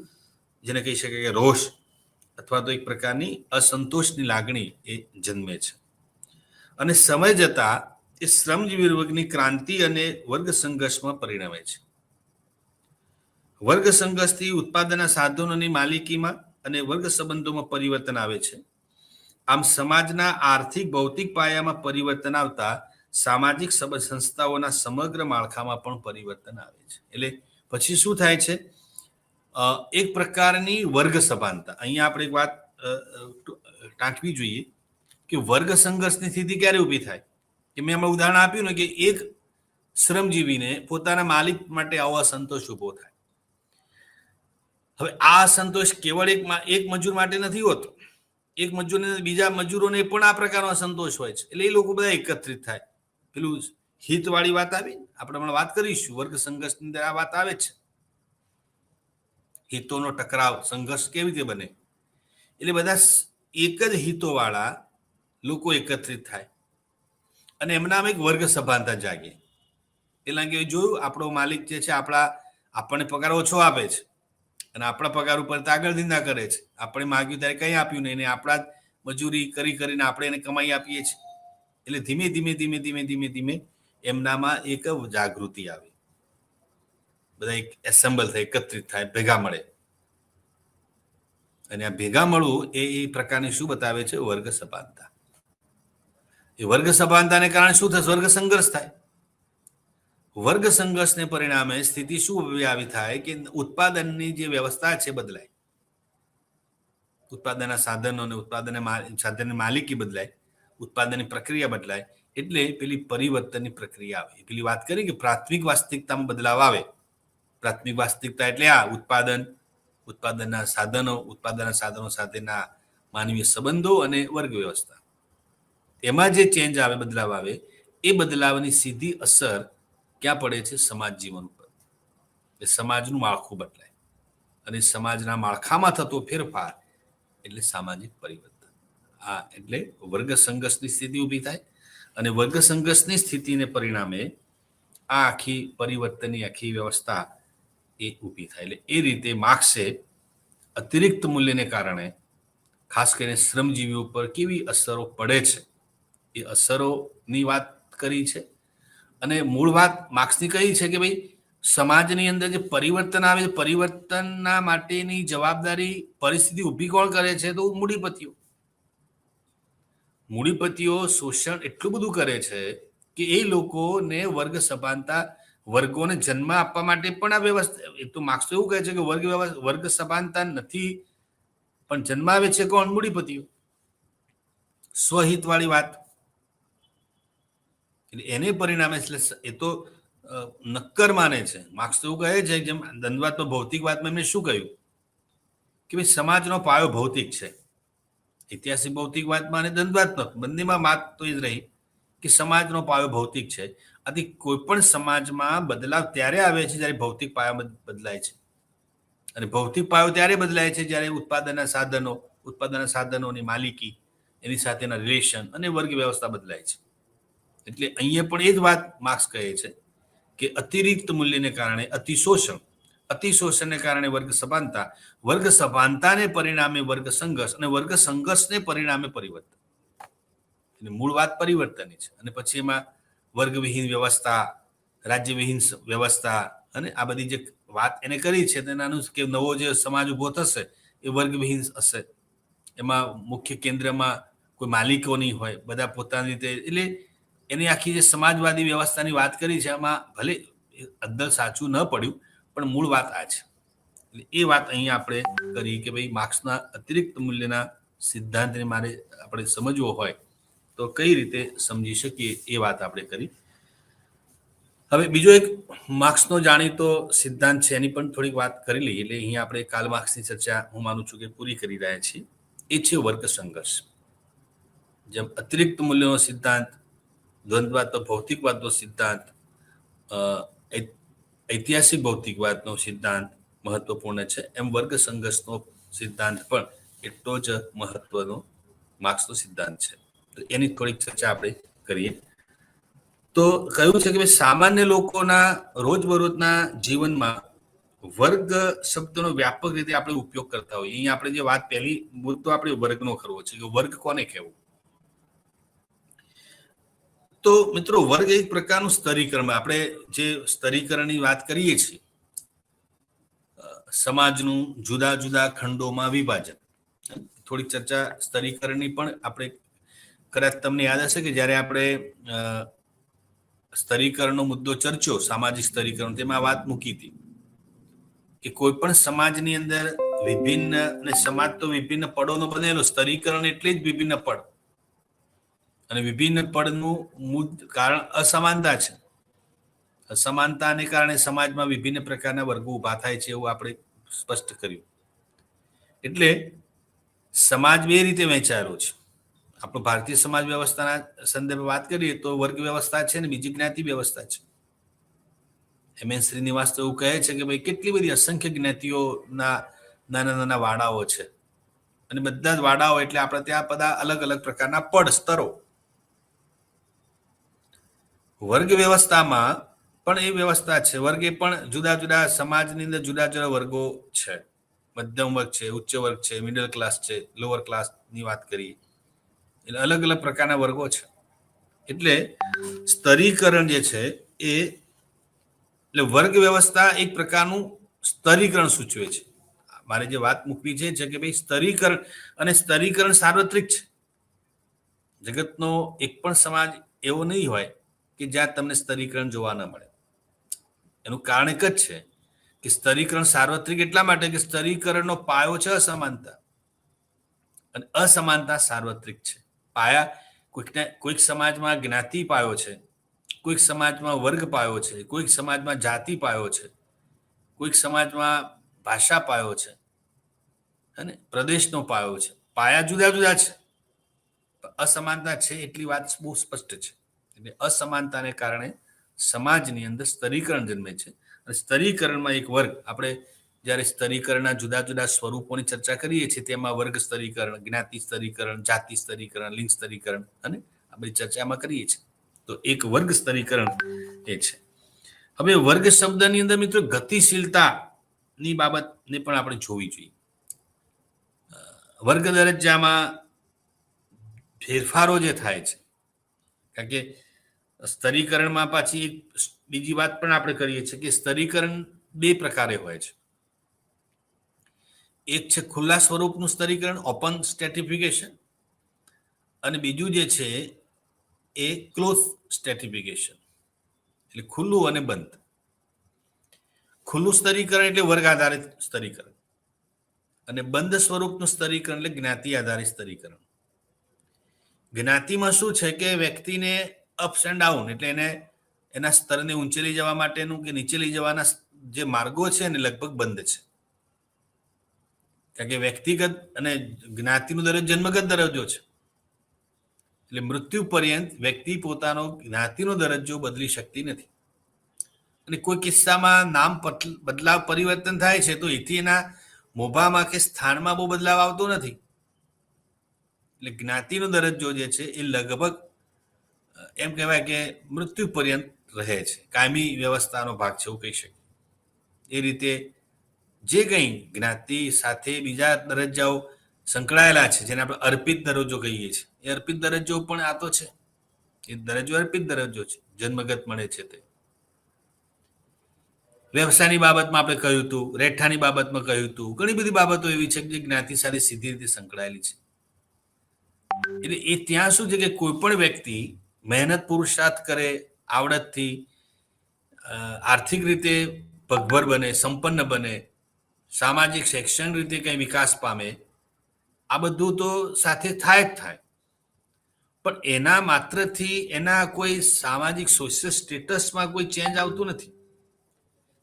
જેને કહી શકાય કે રોષ અથવા તો એક પ્રકારની અસંતોષની લાગણી એ જન્મે છે. અને સમય જતા એ શ્રમજીવી વર્ગની ક્રાંતિ અને વર્ગ સંઘર્ષમાં પરિણમે છે. વર્ગ સંઘર્ષથી ઉત્પાદનના સાધનોની માલિકીમાં અને વર્ગ સંબંધોમાં પરિવર્તન આવે છે. આમ સમાજના આર્થિક ભૌતિક પાયામાં પરિવર્તન આવતા સામાજિક સંસ્થાઓના સમગ્ર માળખામાં પણ પરિવર્તન આવે છે. એટલે પછી શું થાય છે, એક પ્રકારની વર્ગ સભાનતા. અહીંયા આપણે એક વાત ટાંકવી જોઈએ કે વર્ગ સંઘર્ષની સ્થિતિ ક્યારે ઊભી થાય, કે મેં હમણાં ઉદાહરણ આપ્યું ને કે એક શ્રમજીવીને પોતાના માલિક માટે આવો અસંતોષ ઊભો થાય. હવે આ અસંતોષ કેવળ એક મજૂર માટે નથી હોતો, એક મજૂરને બીજા મજૂરોને પણ આ પ્રકારનો અસંતોષ હોય છે. એટલે એ લોકો બધા એકત્રિત થાય. પેલું હિતવાળી વાત આવી, આપણે હમણાં વાત કરીશું, વર્ગ સંઘર્ષની અંદર આ વાત આવે છે. હિતોનો ટકરાવ, સંઘર્ષ કેવી રીતે બને, એટલે બધા એક જ હિતોવાળા લોકો એકત્રિત થાય અને એમનામાં એક વર્ગ સભાનતા જાગે. પેલા કે જોયું આપણો માલિક જે છે આપણને પગાર ઓછો આપે છે અને આપણા પગાર ઉપર આગળ ધંધા કરે છે, આપણે માગ્યું ત્યારે કંઈ આપ્યું નહીં, એને આપણા જ મજૂરી કરીને આપણે એને કમાઈ આપીએ છીએ. એટલે ધીમે ધીમે એમનામાં એક જાગૃતિ આવે, બધા એસેમ્બલ થાય, એકત્રિત થાય, ભેગા મળે. અને આ ભેગા મળવું એ પ્રકારની શું બતાવે છે, વર્ગ સભાનતા. એ વર્ગ સભાનતાને કારણે શું થશે, વર્ગ સંઘર્ષ થાય. વર્ગ સંઘર્ષને પરિણામે સ્થિતિ શું આવી થાય કે ઉત્પાદનની જે વ્યવસ્થા છે બદલાય, ઉત્પાદનના સાધનો અને સાધનની માલિકી બદલાય, ઉત્પાદનની પ્રક્રિયા બદલાય. એટલે પેલી પરિવર્તનની પ્રક્રિયા આવે. પેલી વાત કરી કે પ્રાથમિક વાસ્તવિકતામાં બદલાવ આવે. પ્રાથમિક વાસ્તવિકતા એટલે આ ઉત્પાદનના સાધનો સાથેના માનવીય સંબંધો અને વર્ગ વ્યવસ્થા. એમાં જે ચેન્જ આવે, બદલાવ આવે, એ બદલાવની સીધી અસર ક્યાં પડે છે, સમાજ જીવન ઉપર. એ સમાજનું માળખું બદલાય. અને સમાજના માળખામાં થતો ફેરફાર એટલે સામાજિક પરિવર્તન. આ એટલે વર્ગ સંઘર્ષની સ્થિતિ ઊભી થાય અને વર્ગ સંઘર્ષની સ્થિતિને પરિણામે આ આખી પરિવર્તનની આખી વ્યવસ્થા એ ઊભી થાય. એટલે એ રીતે માર્ક્સે અતિરિક્ત મૂલ્યને કારણે ખાસ કરીને શ્રમજીવીઓ પર કેવી અસરો પડે છે એ અસરોની વાત કરી છે. અને મૂળ વાત માર્ક્સની કઈ છે કે ભાઈ સમાજની અંદર જે પરિવર્તન આવે પરિવર્તનના માટેની જવાબદારી પરિસ્થિતિ ઊભી કોણ કરે છે? તો મૂડીપતિઓ. મૂડીપતિઓ શોષણ એટલું બધું કરે છે કે એ લોકોને વર્ગ સભાનતા, વર્ગોને જન્મ આપવા માટે પણ આ વ્યવસ્થા, એ તો માર્ક્સ એવું કહે છે કે વર્ગ સભાનતા નથી, પણ જન્માવે છે કોણ? મૂડીપતિઓ. સ્વહિતવાળી વાત. એટલે એને પરિણામે એટલે એ તો નક્કર માને છે. માર્ક્સ તો એવું કહે છે જેમ દ્વંદ્વાત્મક ભૌતિકવાદમાં એમને શું કહ્યું કે ભાઈ સમાજનો પાયો ભૌતિક છે. ઐતિહાસિક ભૌતિકવાદમાં અને દ્વંદ્વાત્મક બંનેમાં વાત તો એ જ રહી કે સમાજનો પાયો ભૌતિક છે. આથી કોઈ પણ સમાજમાં બદલાવ ત્યારે આવે છે જ્યારે ભૌતિક પાયો બદલાય છે. અને ભૌતિક પાયો ત્યારે બદલાય છે જ્યારે ઉત્પાદનના સાધનોની માલિકી, એની સાથેના રિલેશન અને વર્ગ વ્યવસ્થા બદલાય છે. એટલે અહીંયા પણ એ જ વાત માર્ક્સ કહે છે કે અતિરિક્ત મૂલ્યને કારણે અતિશોષણને કારણે વર્ગ સભાનતાને પરિણામે વર્ગ સંઘર્ષ અને વર્ગ સંઘર્ષને પરિણામે પરિવર્તન. એટલે મૂળ વાત પરિવર્તનની છે. અને પછી એમાં વર્ગવિહીન વ્યવસ્થા, રાજ્યવિહીન વ્યવસ્થા અને આ બધી જે વાત એને કરી છે તેનાનું કે નવો જે સમાજ ઉભો થશે એ વર્ગવિહીન હશે. એમાં મુખ્ય કેન્દ્રમાં કોઈ માલિકો નહીં હોય, બધા પોતાની રીતે. એટલે એની આખી જે સમાજવાદી વ્યવસ્થાની વાત કરી છે એમાં ભલે અદ્દલ સાચું ન પડ્યું, પણ મૂળ વાત આ છે. એટલે એ વાત અહીંયા આપણે કરી કે ભાઈ માર્ક્સના અતિરિક્ત મૂલ્યના સિદ્ધાંતને મારે આપણે સમજવો હોય તો કઈ રીતે સમજી શકીએ એ વાત આપણે કરી. હવે બીજો એક માર્ક્સનો જાણીતો સિદ્ધાંત છે એની પણ થોડીક વાત કરી લઈએ. એટલે અહીંયા આપણે કાર્લ માર્ક્સની ચર્ચા હું માનું છું કે પૂરી કરી રહ્યા છીએ. એ છે વર્ગ સંઘર્ષ. જેમ અતિરિક્ત મૂલ્યનો સિદ્ધાંત, દ્વંદ્વાત્મક ભૌતિકવાદનો સિદ્ધાંત, ઐતિહાસિક ભૌતિકવાદનો સિદ્ધાંત મહત્વપૂર્ણ છે, એમ વર્ગ સંઘર્ષનો સિદ્ધાંત પણ એટલો જ મહત્વનો માર્ક્સનો સિદ્ધાંત છે. તો એની થોડીક ચર્ચા આપણે કરીએ. તો કહ્યું છે કે સામાન્ય લોકોના રોજબરોજના જીવનમાં વર્ગ શબ્દનો વ્યાપક રીતે આપણે ઉપયોગ કરતા હોઈએ. અહીંયા આપણે જે વાત પહેલી મુદ્દો આપણે વર્ગનો કરવો છે કે વર્ગ કોને કહેવું. તો મિત્રો વર્ગ એક પ્રકારનું સ્તરીકરણ, આપણે જે સ્તરીકરણની વાત કરીએ છીએ, સમાજનું જુદા જુદા ખંડોમાં વિભાજન. થોડીક ચર્ચા સ્તરીકરણની પણ આપણે કદાચ તમને યાદ હશે કે જ્યારે આપણે સ્તરીકરણનો મુદ્દો ચર્ચ્યો, સામાજિક સ્તરીકરણ, તેમાં વાત મૂકી હતી કે કોઈ પણ સમાજની અંદર વિભિન્ન, અને સમાજ તો વિભિન્ન પડોનો બનેલો, સ્તરીકરણ એટલે જ વિભિન્ન પડ. અને વિભિન્ન પડનું કારણ અસમાનતા છે. અસમાનતાને કારણે સમાજમાં વિભિન્ન પ્રકારના વર્ગો ઉભા થાય છે એવું આપણે સ્પષ્ટ કર્યું. એટલે સમાજ બે રીતે વહેંચાયેલો છે. આપણો ભારતીય સમાજ વ્યવસ્થાના સંદર્ભે વાત કરીએ તો વર્ગ વ્યવસ્થા છે ને બીજી જ્ઞાતિ વ્યવસ્થા છે. એમ.એન. શ્રીનિવાસ તો એવું કહે છે કે ભાઈ કેટલી બધી અસંખ્ય જ્ઞાતિઓના નાના નાના વાડાઓ છે અને બધા જ વાડાઓ એટલે આપણે ત્યાં બધા અલગ અલગ પ્રકારના પડ, સ્તરો. વર્ગ વ્યવસ્થામાં પણ એ વ્યવસ્થા છે. વર્ગ એ પણ જુદા જુદા સમાજની અંદર જુદા જુદા વર્ગો છે. મધ્યમ વર્ગ છે, ઉચ્ચ વર્ગ છે, મિડલ ક્લાસ છે, લોઅર ક્લાસની વાત કરીએ એટલે અલગ અલગ પ્રકારના વર્ગો છે. એટલે સ્તરીકરણ જે છે એ એટલે વર્ગ વ્યવસ્થા એક પ્રકારનું સ્તરીકરણ સૂચવે છે. મારે જે વાત મૂકવી છે કે ભાઈ સ્તરીકરણ, અને સ્તરીકરણ સાર્વત્રિક છે. જગતનો એક પણ સમાજ એવો નહીં હોય કે જ્યાં તમને સ્તરીકરણ જોવા ન મળે. એનું કારણ એક જ છે કે સ્તરીકરણ સાર્વત્રિક એટલા માટે કે સ્તરીકરણનો પાયો છે અસમાનતા, અને અસમાનતા સાર્વત્રિક છે. પાયા કોઈક સમાજમાં જ્ઞાતિ પાયો છે, કોઈક સમાજમાં વર્ગ પાયો છે, કોઈક સમાજમાં જાતિ પાયો છે, કોઈક સમાજમાં ભાષા પાયો છે અને પ્રદેશનો પાયો છે. પાયા જુદા જુદા છે, અસમાનતા છે એટલી વાત બહુ સ્પષ્ટ છે. એટલે અસમાનતાને કારણે સમાજની અંદર સ્તરીકરણ જન્મે છે. અને સ્તરીકરણમાં એક વર્ગ, આપણે જ્યારે સ્તરીકરણના જુદા જુદા સ્વરૂપોની ચર્ચા કરીએ છીએ તેમાં વર્ગ સ્તરીકરણ, જ્ઞાતિ સ્તરીકરણ, જાતિ સ્તરીકરણ, લિંગ સ્તરીકરણ અને આ બધી ચર્ચામાં કરીએ છીએ. તો એક વર્ગ સ્તરીકરણ એ છે. હવે વર્ગ શબ્દની અંદર મિત્રો ગતિશીલતાની બાબતને પણ આપણે જોવી જોઈએ. વર્ગ દરજ્જામાં ફેરફારો જે થાય છે, કારણ કે સ્તરીકરણમાં પાછી એક બીજી વાત પણ આપણે કરીએ છીએ કે સ્તરીકરણ બે પ્રકારે હોય છે. એક છે ખુલ્લા સ્વરૂપનું સ્તરીકરણ, ઓપન સ્ટ્રેટિફિકેશન, અને બીજું જે છે એ ક્લોઝ સ્ટ્રેટિફિકેશન, એટલે ખુલ્લું અને બંધ. ખુલ્લું સ્તરીકરણ એટલે વર્ગ આધારિત સ્તરીકરણ, અને બંધ સ્વરૂપનું સ્તરીકરણ એટલે જ્ઞાતિ આધારિત સ્તરીકરણ. જ્ઞાતિમાં શું છે કે વ્યક્તિને અપ્સ એન્ડ ડાઉન એટલે એને એના સ્તરને ઊંચે લઈ જવા માટેનું કે નીચે લઈ જવાના જે માર્ગો છે ને લગભગ બંધ છે. કારણ કે વ્યક્તિગત અને જ્ઞાતિનો દરજ્જો જન્મગત દરજ્જો છે, એટલે મૃત્યુ પર્યંત વ્યક્તિ પોતાનો જ્ઞાતિનો દરજ્જો બદલી શકતી નથી. અને કોઈ કિસ્સામાં નામ બદલાવ પરિવર્તન થાય છે તો એથી એના મોભામાં કે સ્થાનમાં બહુ બદલાવ આવતો નથી. એટલે જ્ઞાતિનો દરજ્જો જે છે એ લગભગ એમ કહેવાય કે મૃત્યુ પર્યંત રહે છે, કાયમી વ્યવસ્થાનો ભાગ છે એવું કહી શકીએ. એ રીતે જે કંઈ જ્ઞાતિ સાથે બીજા દરજ્જાઓ સંકળાયેલા છે, જેને આપણે અર્પિત દરજ્જો કહીએ છીએ, એ અર્પિત દરજ્જો પણ આ તો છે. એ દરજ્જો અર્પિત દરજ્જો છે, જન્મગત મળે છે તે. વ્યવસાયની બાબતમાં આપણે કહ્યું હતું, રહેઠાણની બાબતમાં કહ્યું હતું, ઘણી બધી બાબતો એવી છે જે જ્ઞાતિ સાથે સીધી રીતે સંકળાયેલી છે. એટલે એ ત્યાં શું છે કે કોઈ પણ વ્યક્તિ મહેનત પુરુષાર્થ કરે, આવડતથી આર્થિક રીતે પગભર બને, સંપન્ન બને, સામાજિક શૈક્ષણિક રીતે કંઈ વિકાસ પામે, આ બધું તો સાથે થાય જ થાય. પણ એના માત્રથી એના કોઈ સામાજિક સોશિયલ સ્ટેટસમાં કોઈ ચેન્જ આવતું નથી.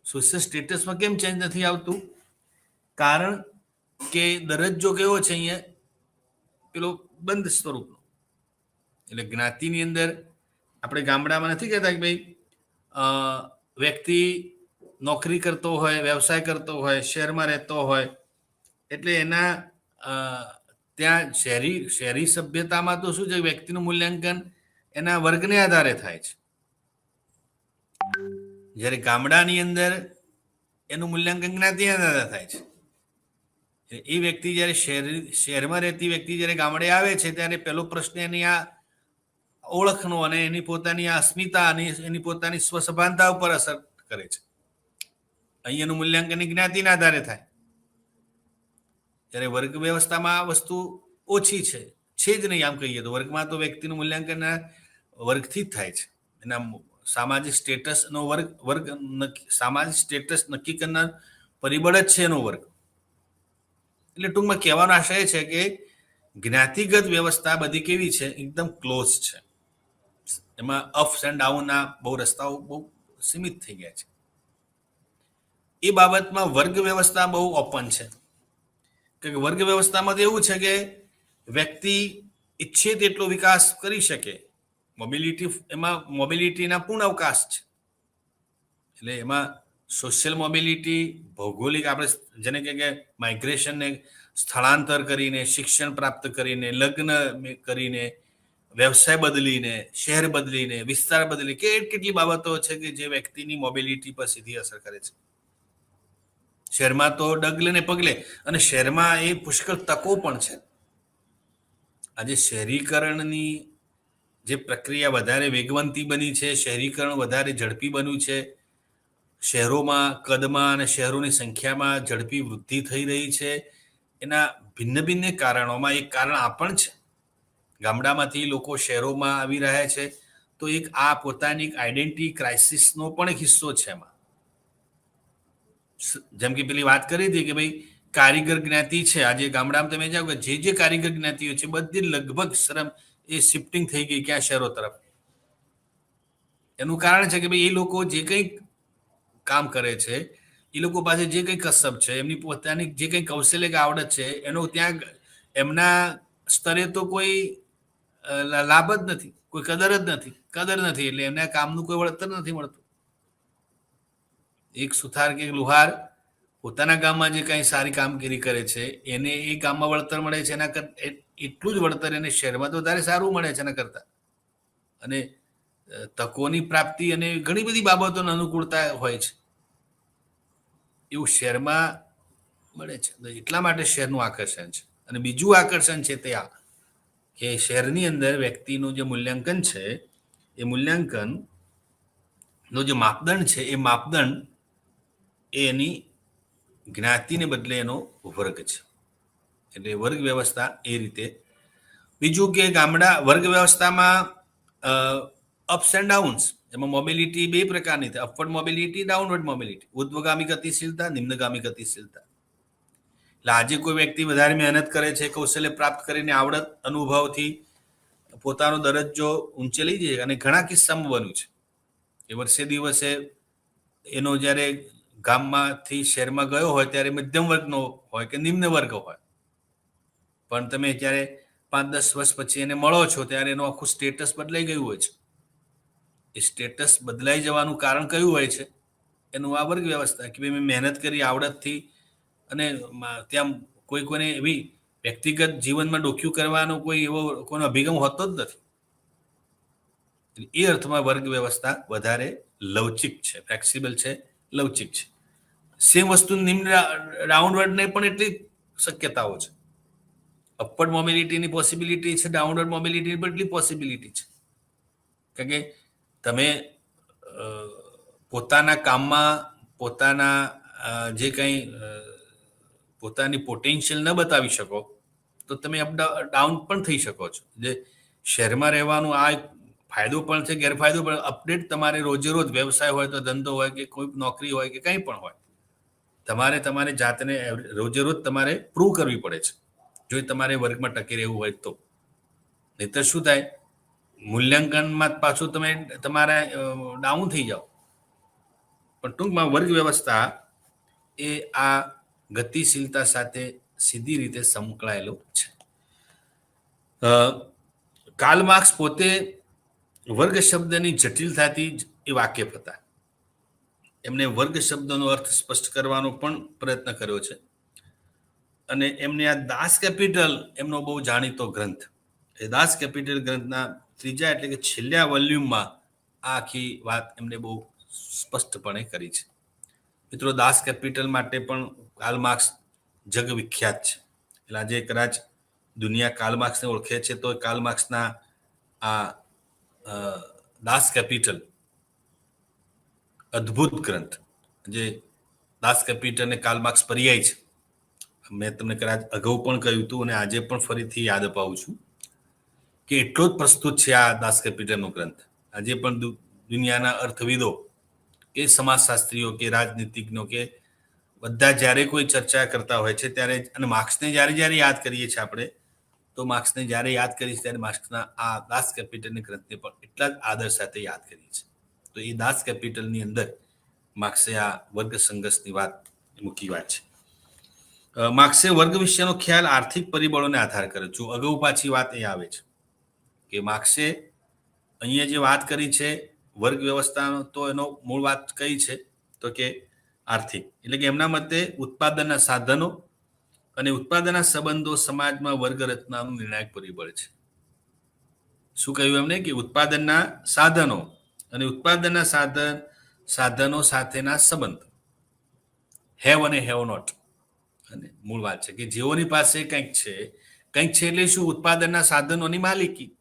સોશિયલ સ્ટેટસમાં કેમ ચેન્જ નથી આવતું? કારણ કે દરજ્જો કેવો છે અહીંયા પેલો બંધ સ્વરૂપનો. એટલે જ્ઞાતિની અંદર આપણે ગામડામાં નથી કહેતા કે ભાઈ વ્યક્તિ નોકરી કરતો હોય, વ્યવસાય કરતો હોય, શહેરમાં રહેતો હોય, એટલે એના ત્યાં શહેરી સભ્યતામાં તો શું છે, વ્યક્તિનું મૂલ્યાંકન એના વર્ગને આધારે થાય છે. જ્યારે ગામડાની અંદર એનું મૂલ્યાંકન જ્ઞાતિ આધારે થાય છે. એ વ્યક્તિ જ્યારે શહેરમાં રહેતી વ્યક્તિ જ્યારે ગામડે આવે છે ત્યારે પહેલો પ્રશ્ન એની આ ઓળખનો અને એની પોતાની આ અસ્મિતા અને એની પોતાની સ્વસભાનતા ઉપર અસર કરે છે. અહીંયાનું મૂલ્યાંકન જ્ઞાતિના આધારે થાય. જ્યારે વર્ગ વ્યવસ્થામાં આ વસ્તુ ઓછી છે જ નહીં. આમ કહીએ તો વર્ગમાં તો વ્યક્તિનું મૂલ્યાંકન વર્ગથી જ થાય છે. એના સામાજિક સ્ટેટસનો વર્ગ સામાજિક સ્ટેટસ નક્કી કરનાર પરિબળ જ છે એનો વર્ગ. એટલે ટૂંકમાં કહેવાનો આશય છે કે જ્ઞાતિગત વ્યવસ્થા બધી કેવી છે, એકદમ ક્લોઝ છે. એમાં અપ્સ એન્ડ ડાઉનના બહુ રસ્તાઓ બહુ સીમિત થઈ ગયા છે. એ બાબતમાં વર્ગ વ્યવસ્થા બહુ ઓપન છે. કે વર્ગ વ્યવસ્થામાં તો એવું છે કે વ્યક્તિ ઈચ્છે તેટલો વિકાસ કરી શકે. એમાં મોબિલિટીના પૂર્ણ અવકાશ છે. એટલે એમાં સોશિયલ મોબિલિટી, ભૌગોલિક, આપણે જેને કે માઇગ્રેશનને સ્થળાંતર કરીને, શિક્ષણ પ્રાપ્ત કરીને, લગ્ન કરીને, વ્યવસાય બદલીને, શહેર બદલીને, વિસ્તાર બદલી, કેટલી બાબતો છે કે જે વ્યક્તિની મોબિલિટી પર સીધી અસર કરે છે. શહેરમાં તો ડગલે ને પગલે, અને શહેરમાં એ પુષ્કળ તકો પણ છે. આજે શહેરીકરણની જે પ્રક્રિયા વધારે વેગવંતી બની છે, શહેરીકરણ વધારે ઝડપી બન્યું છે, શહેરોમાં કદમાં અને શહેરોની સંખ્યામાં ઝડપી વૃદ્ધિ થઈ રહી છે. એના ભિન્ન ભિન્ન કારણોમાં એક કારણ આ પણ છે. ગામડામાંથી લોકો શહેરોમાં આવી રહ્યા છે તો એક આ પોતાની આઈડેન્ટિટી ક્રાઇસિસનો પણ એક હિસ્સો છે એમાં. જેમ કે પેલી વાત કરી હતી કે ભાઈ કારીગર જ્ઞાતિ છે, આજે ગામડામાં તમે જાઓ કે જે કારીગર જ્ઞાતિઓ છે બધી લગભગ શ્રમ એ શિફ્ટિંગ થઈ ગઈ ક્યાં શહેરો તરફ. એનું કારણ છે કે ભાઈ એ લોકો જે કંઈ કામ કરે છે, એ લોકો પાસે જે કંઈ કસબ છે, એમની પોતાની જે કંઈ કૌશલ્ય કે આવડત છે, એનો ત્યાં એમના સ્તરે તો કોઈ લાભ જ નથી, કોઈ કદર નથી. એટલે એમના કામનું કોઈ વળતર નથી મળતું. એક સુથાર કે લુહાર પોતાના ગામમાં જે કંઈ સારી કામગીરી કરે છે એને એ ગામમાં વળતર મળે છે, એના એટલું જ વળતર એને શહેરમાં તો વધારે સારું મળે છે એના કરતાં. અને તકોની પ્રાપ્તિ અને ઘણી બધી બાબતોની અનુકૂળતા હોય છે, એવું શહેરમાં મળે છે. એટલા માટે શહેરનું આકર્ષણ છે. અને બીજું આકર્ષણ છે તે આ કે શહેરની અંદર વ્યક્તિનું જે મૂલ્યાંકન છે એ મૂલ્યાંકનનો જે માપદંડ છે એ માપદંડ એ એની જ્ઞાતિને બદલે એનો વર્ગ છે. એટલે વર્ગ વ્યવસ્થા એ રીતે. બીજું કે વર્ગ વ્યવસ્થામાં અપ્સ એન્ડ ડાઉન્સ, એમાં મોબિલિટી બે પ્રકારની છે, અપવર્ડ મોબિલિટી, ડાઉનવર્ડ મોબિલિટી, ઉર્ધ્વગામી ગતિશીલતા, નિમ્નગામી ગતિશીલતા. એટલે આજે કોઈ વ્યક્તિ વધારે મહેનત કરે છે, કૌશલ્ય પ્રાપ્ત કરીને આવડત અનુભવથી પોતાનો દરજ્જો ઊંચે લઈ જાય, અને ઘણા કિસ્સામાં બન્યું છે એ વર્ષે દિવસે એનો જ્યારે ગામમાંથી શહેરમાં ગયો હોય ત્યારે મધ્યમ વર્ગનો હોય કે નિમ્ન વર્ગ હોય, પણ તમે જ્યારે 5-10 વર્ષ પછી એને મળો છો ત્યારે એનું આખું સ્ટેટસ બદલાઈ ગયું હોય છે. એ સ્ટેટસ બદલાઈ જવાનું કારણ કયું હોય છે? એનું આ વર્ગ વ્યવસ્થા કે ભાઈ મેં મહેનત કરી આવડતથી, અને ત્યાં કોઈને એવી વ્યક્તિગત જીવનમાં ડોક્યું કરવાનો કોઈ એવો કોઈનો અભિગમ હોતો જ નથી. એ અર્થમાં વર્ગ વ્યવસ્થા વધારે લવચિક છે, ફ્લેક્સિબલ છે, લવચિક છે. સેમ વસ્તુ નિમ્ન ડાઉનવર્ડને પણ એટલી શક્યતાઓ છે. અપવર્ડ મોબિલિટીની પોસિબિલિટી છે, ડાઉનવર્ડ મોબિલિટીની પણ એટલી પોસિબિલિટી છે. કારણ કે તમે પોતાના કામમાં પોતાના જે કંઈ પોતાની પોટેન્શિયલ ન બતાવી શકો તો તમે ડાઉન પણ થઈ શકો છો. જે શહેરમાં રહેવાનું આ એક ફાયદો પણ છે, ગેરફાયદો પણ. અપડેટ તમારે રોજે રોજ, વ્યવસાય હોય તો ધંધો હોય કે કોઈ નોકરી હોય કે કંઈ પણ હોય, તમારે જાતને રોજે રોજ તમારે પ્રૂવ કરવી પડે છે જો તમારે વર્ગમાં ટકી રહેવું હોય તો. નહીતર શું થાય, મૂલ્યાંકનમાં પાછું તમે તમારા ડાઉન થઈ જાઓ. પણ ટૂંકમાં વર્ગ વ્યવસ્થા એ આ ગતિશીલતા સાથે સીધી રીતે સંકળાયેલો છે. કાર્લ માર્ક્સ પોતે વર્ગ શબ્દની જટિલતાથી જ એ વાકેફ હતા. એમને વર્ગ શબ્દનો અર્થ સ્પષ્ટ કરવાનો પણ પ્રયત્ન કર્યો છે. અને એમને આ દાસ કેપિટલ એમનો બહુ જાણીતો ગ્રંથ, એ દાસ કેપિટલ ગ્રંથના ત્રીજા એટલે કે છેલ્લા વોલ્યુમમાં આ આખી વાત એમને બહુ સ્પષ્ટપણે કરી છે. મિત્રો, દાસ કેપિટલ માટે પણ કાર્લ માર્ક્સ જગ વિખ્યાત છે. એટલે આજે કદાચ દુનિયા કાર્લ માર્ક્સને ઓળખે છે તો કાર્લ માર્ક્સના આ દાસ કેપિટલ અદ્ભુત ગ્રંથ, જે દાસ કેપિટલને કાર્લ માર્ક્સ પર્યાય છે. મેં તમને કદાચ અગાઉ પણ કહ્યું હતું અને આજે પણ ફરીથી યાદ અપાવું છું કે એટલો જ પ્રસ્તુત છે આ દાસ કેપિટલનો ગ્રંથ. આજે પણ દુનિયાના અર્થવિદો કે સમાજશાસ્ત્રીઓ કે રાજનીતિજ્ઞો કે બધા જ્યારે કોઈ ચર્ચા કરતા હોય છે ત્યારે, અને માર્ક્સને જ્યારે યાદ કરીએ છીએ આપણે, તો માર્ક્સને જ્યારે યાદ કરીએ ત્યારે માર્ક્સના આ દાસ કેપિટલની ગ્રંથને પણ એટલા જ આદર સાથે યાદ કરીએ છીએ. તો એ દાસ કેપિટલની અંદર માર્ક્સે આ વર્ગ સંઘર્ષની વાત મૂકી વાત છે. માર્ક્સે વર્ગ વિશેનો ખ્યાલ આર્થિક પરિબળોને આધાર કરે છે. અગાઉ પાછી વાત એ આવે છે કે માર્ક્સે અહીંયા જે વાત કરી છે વર્ગ વ્યવસ્થાનો, તો એનો મૂળ વાત કઈ છે તો કે આર્થિક. એટલે કે એમના મતે ઉત્પાદનના સાધનો અને ઉત્પાદનના સંબંધો સમાજમાં વર્ગ રચનાનું નિર્ણાયક પરિબળ છે. શું કહ્યું એમને? કે ઉત્પાદનના સાધનો અને ઉત્પાદનના સાધનો સાથેના સંબંધ, હેવ અને હેવ નોટ. અને મૂળ વાત છે કે જેઓની પાસે કંઈક છે એટલે શું? ઉત્પાદનના સાધનોની માલિકી.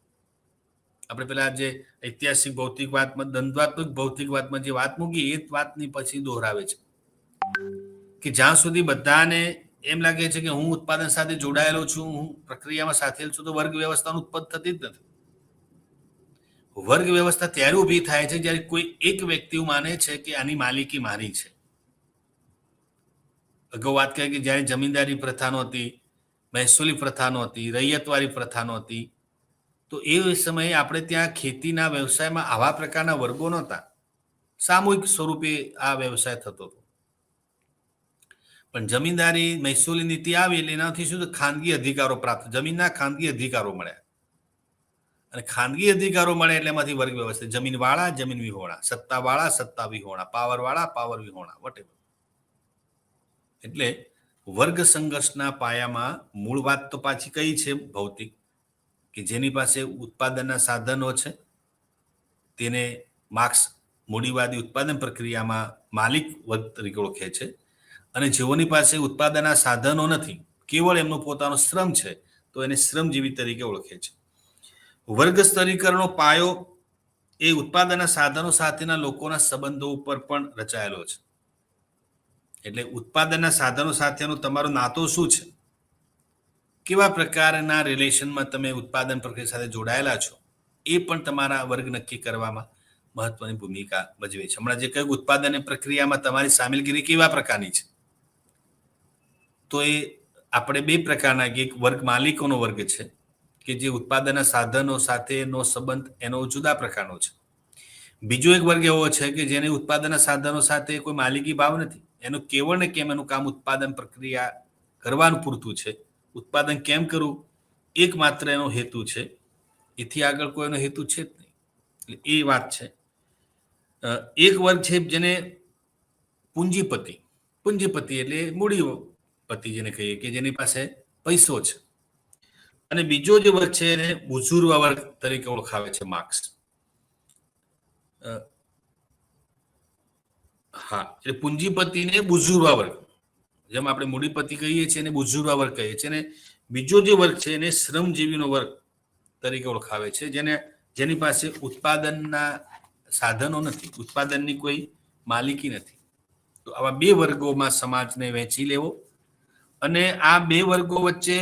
આપણે પેલા જે ઐતિહાસિક ભૌતિકવાદમાં, દ્વંદ્વાત્મક ભૌતિકવાદમાં જે વાત મૂકી એ વાતની પછી દોહરાવે છે કે જ્યાં સુધી બધાને એમ લાગે છે કે હું ઉત્પાદન સાથે જોડાયેલો છું, હું પ્રક્રિયામાં સાથેલ છું, તો વર્ગ વ્યવસ્થાનું ઉત્પન્ન થતી જ નથી. વર્ગ વ્યવસ્થા ત્યારે ઊભી થાય છે જ્યારે કોઈ એક વ્યક્તિ માને છે કે આની માલિકી મારી છે. અગાઉ વાત કરી કે જ્યારે જમીનદારી પ્રથા નહોતી, મહેસૂલી પ્રથા નહોતી, રૈયતવારી પ્રથા નહોતી, તો એ સમયે આપણે ત્યાં ખેતીના વ્યવસાયમાં આવા પ્રકારના વર્ગો નહોતા. સામૂહિક સ્વરૂપે આ વ્યવસાય થતો હતો. પણ જમીનદારી મહેસૂલી નીતિ આવી એટલે એનાથી શું? ખાનગી અધિકારો પ્રાપ્ત, જમીનના ખાનગી અધિકારો મળ્યા. અને ખાનગી અધિકારો મળે એટલે એમાંથી વર્ગ વ્યવસ્થા, જમીનવાળા, જમીન વિહોણા, સત્તાવાળા, સત્તા વિહોણા, પાવરવાળા, પાવર વિહોણા, વટેવર. એટલે વર્ગ સંઘર્ષના પાયામાં મૂળ વાત તો પાછી કઈ છે? ભૌતિક, કે જેની પાસે ઉત્પાદનના સાધનો છે તેને માર્ક્સ મૂડીવાદી ઉત્પાદન પ્રક્રિયામાં માલિક વર્ગ તરીકે ઓળખે છે, અને જેઓની પાસે ઉત્પાદનના સાધનો નથી, કેવળ એમનો પોતાનો શ્રમ છે, તો એને શ્રમજીવી તરીકે ઓળખે છે. વર્ગ સ્તરીકરણનો પાયો એ ઉત્પાદનના સાધનો સાથેના લોકોના સંબંધો ઉપર પણ રચાયેલો છે. એટલે ઉત્પાદનના સાધનો સાથેનો તમારો નાતો શું છે, કેવા પ્રકારના રિલેશનમાં તમે ઉત્પાદન પ્રક્રિયા સાથે જોડાયેલા છો, એ પણ તમારા વર્ગ નક્કી કરવામાં મહત્વની ભૂમિકા ભજવે છે. હમણાં જે કહ્યું ઉત્પાદન પ્રક્રિયામાં તમારી સામેલગીરી કેવા પ્રકારની છે, તો એ આપણે બે પ્રકારના, એક વર્ગ માલિકોનો વર્ગ છે કે જે ઉત્પાદનના સાધનો સાથેનો સંબંધ એનો જુદા પ્રકારનો છે. બીજો એક વર્ગ એવો છે કે જેને ઉત્પાદનના સાધનો સાથે કોઈ માલિકી ભાવ નથી, એનું કેવળ ને કેમ એનું કામ ઉત્પાદન પ્રક્રિયા કરવાનું પૂરતું છે. ઉત્પાદન કેમ કરવું એકમાત્ર એનો હેતુ છે, એથી આગળ કોઈનો હેતુ છે જ નહીં. એટલે એ વાત છે. એક વર્ગ છે જેને પૂંજીપતિ એટલે મૂડીપતિ જેને કહીએ, કે જેની પાસે પૈસો છે. અને બીજો જે વર્ગ છે એને બુઝુર્ગ વર્ગ તરીકે ઓળખાવે છે માર્ક્સ. હા, એટલે પૂંજીપતિને બુઝુર્ગ વર્ગ, જેમ આપણે મૂડીપતિ કહીએ છીએ એને બુઝુર્ગ વર્ગ કહીએ છીએ. અને બીજો જે વર્ગ છે એને શ્રમજીવીનો વર્ગ તરીકે ઓળખાવે છે, જેની પાસે ઉત્પાદનના સાધનો નથી, ઉત્પાદનની કોઈ માલિકી નથી. તો આવા બે વર્ગોમાં સમાજને વહેંચી લેવો, અને આ બે વર્ગો વચ્ચે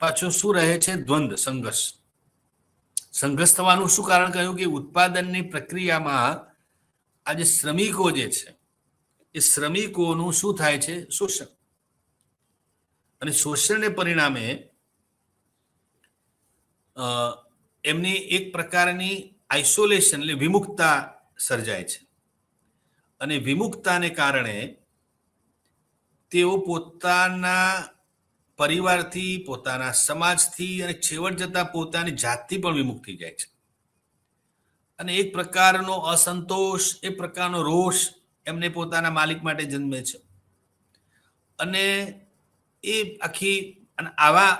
પાછો શું રહે છે? દ્વંદ્વ, સંઘર્ષ થવાનું શું કારણ કહ્યું? કે ઉત્પાદનની પ્રક્રિયામાં આ જે શ્રમિકો જે છે એ શ્રમિકોનું શું થાય છે? શોષણ. અને શોષણને પરિણામે એમની એક પ્રકારની આઇસોલેશન એટલે વિમુક્તતા સર્જાય છે. અને વિમુક્તતાને કારણે તેઓ પોતાના પરિવારથી, પોતાના સમાજથી અને છેવટ જતા પોતાની જાતથી પણ વિમુખ થઈ જાય છે. અને એક પ્રકારનો અસંતોષ, એક પ્રકારનો રોષ એમને પોતાના માલિક માટે જન્મે છે. અને એ આખી આવા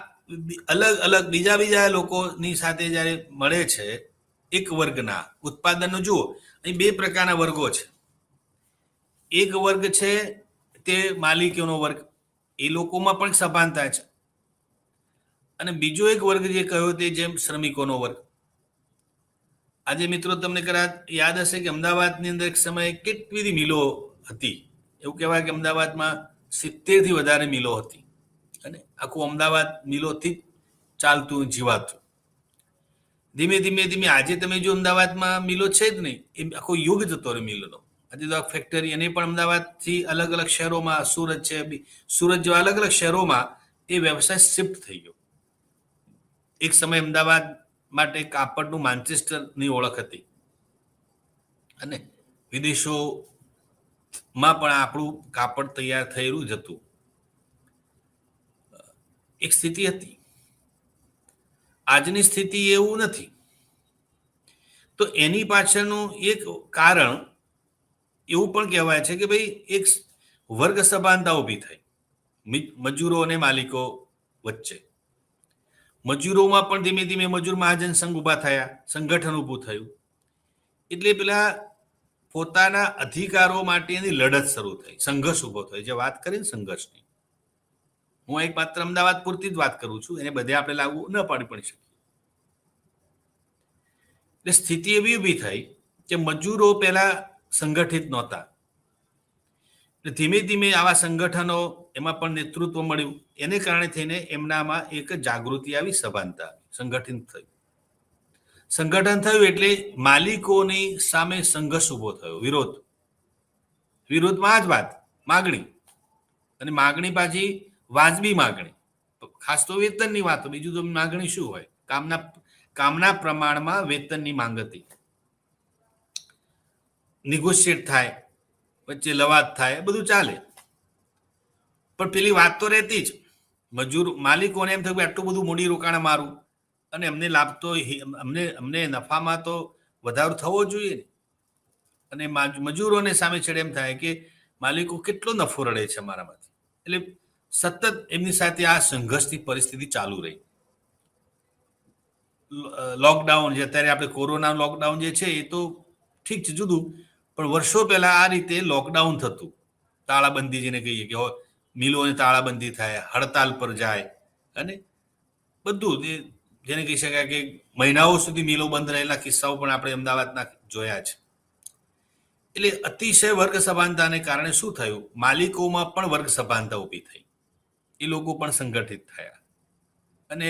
અલગ અલગ બીજા લોકોની સાથે જ્યારે મળે છે એક વર્ગના ઉત્પાદનનો, જુઓ અહીં બે પ્રકારના વર્ગો છે. એક વર્ગ છે તે માલિકોનો વર્ગ, એ લોકોમાં પણ સભાનતા છે. અને બીજો એક વર્ગ જે કહ્યો તે જેમ શ્રમિકોનો વર્ગ. આજે મિત્રો તમને કદાચ યાદ હશે કે અમદાવાદની અંદર એક સમયે કેટલી બધી મિલો હતી. એવું કહેવાય કે અમદાવાદમાં 70 થી વધારે મિલો હતી, અને આખું અમદાવાદ મિલોથી ચાલતું જીવાતું. ધીમે ધીમે આજે તમે જો અમદાવાદમાં મિલો છે જ નહીં, એ આખો યુગ જતો રહે મિલોનો. આજે તો ફેક્ટરી, એને પણ અમદાવાદથી અલગ અલગ શહેરોમાં, સુરત જેવા અલગ અલગ શહેરોમાં એ વ્યવસાય શિફ્ટ થઈ ગયો. એક સમય અમદાવાદ માટે કાપડનું માન્ચેસ્ટરની ઓળખ હતી, અને વિદેશોમાં પણ આપણું કાપડ તૈયાર થયેલું જ હતું. એક સ્થિતિ હતી. આજની સ્થિતિ એવું નથી. તો એની પાછળનું એક કારણ એવું પણ કહેવાય છે કે ભાઈ એક વર્ગ સભાનતા ઊભી થઈ મજૂરો અને માલિકો વચ્ચે. મજૂરોમાં પણ ધીમે ધીમે મજૂર મહાજન સંઘ ઊભા થયા, સંગઠન ઊભું થયું. એટલે પેલા પોતાના અધિકારો માટેની લડત શરૂ થઈ, સંઘર્ષ ઊભો થયો. જે વાત કરી ને સંઘર્ષની, હું એક માત્ર અમદાવાદ પૂરતી જ વાત કરું છું, એને બધે આપણે લાગુ ન પાડી શકીએ. એટલે સ્થિતિ એવી ઊભી થઈ કે મજૂરો પહેલા સંગઠિત નહોતા. ધીમે ધીમે આવા સંગઠનો, એમાં પણ નેતૃત્વ મળ્યું, એને કારણે થઈને એમનામાં એક જાગૃતિ આવી, સભાનતા, સંગઠન થયું. એટલે માલિકોની સામે સંઘર્ષ ઉભો થયો, વિરોધમાં જ વાત, માગણી, અને માગણી પાછી વાજબી માગણી. ખાસ તો વેતનની વાત, બીજું તો માગણી શું હોય? કામના પ્રમાણમાં વેતનની માંગ હતી. નિગોશિએટ થાય, વચ્ચે લવાદ થાય, બધું ચાલે. પણ પેલી વાત તો રહેતી જ. માલિકોને એમ થયું કે આટલું બધું મૂડી રોકાણ મારું, અને અમને લાભ તો, અમને નફામાં તો વધારો થવો જોઈએ. અને મજૂરોને સામે છેડે એમ થાય કે માલિકો કેટલો નફો રડે છે અમારામાંથી. એટલે સતત એમની સાથે આ સંઘર્ષની પરિસ્થિતિ ચાલુ રહી. લોકડાઉન જે અત્યારે આપણે કોરોના લોકડાઉન જે છે એ તો ઠીક છે, જુદું, પણ વર્ષો પહેલા આ રીતે લોકડાઉન થતું, તાળાબંધી જેને કહીએ કે મિલોને તાળાબંધી થાય, હડતાલ પર જાય, અને બધું જેને કહી શકાય કે મહિનાઓ સુધી મિલો બંધ રહેલા કિસ્સાઓ પણ આપણે અમદાવાદના જોયા છે. એટલે અતિશય વર્ગ સભાનતાને કારણે શું થયું, માલિકોમાં પણ વર્ગ સભાનતા ઊભી થઈ. એ લોકો પણ સંગઠિત થયા અને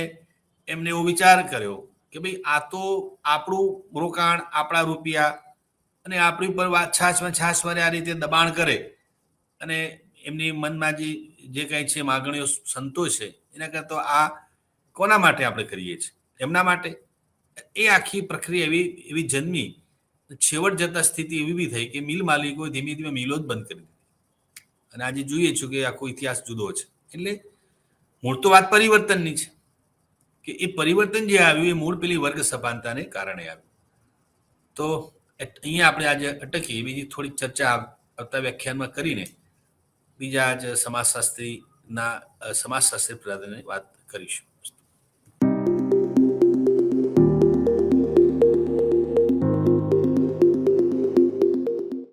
એમને એવો વિચાર કર્યો કે ભાઈ આ તો આપણું રોકાણ, આપણા રૂપિયા, અને આપણી ઉપર છાશ વારે આ રીતે દબાણ કરે અને એમની મનમાં જે કંઈ છે માગણીઓ સંતોષે, એના કરતાં આ કોના માટે આપણે કરીએ છીએ, એમના માટે. એ આખી પ્રક્રિયા એવી જન્મી. છેવટ જતા સ્થિતિ એવી બી થઈ કે મિલ માલિકો ધીમે ધીમે મિલો જ બંધ કરી દીધી, અને આજે જોઈએ છું કે આખો ઇતિહાસ જુદો છે. એટલે મૂળ તો વાત પરિવર્તનની છે કે એ પરિવર્તન જે આવ્યું એ મૂળ પેલી વર્ગ સભાનતાને કારણે આવ્યું. તો અહીંયા આપણે આજે અટકી બીજી થોડીક ચર્ચા આવતા વ્યાખ્યાનમાં કરીને બીજા જ સમાજશાસ્ત્રી પ્રાધાન્ય વાત કરીશું.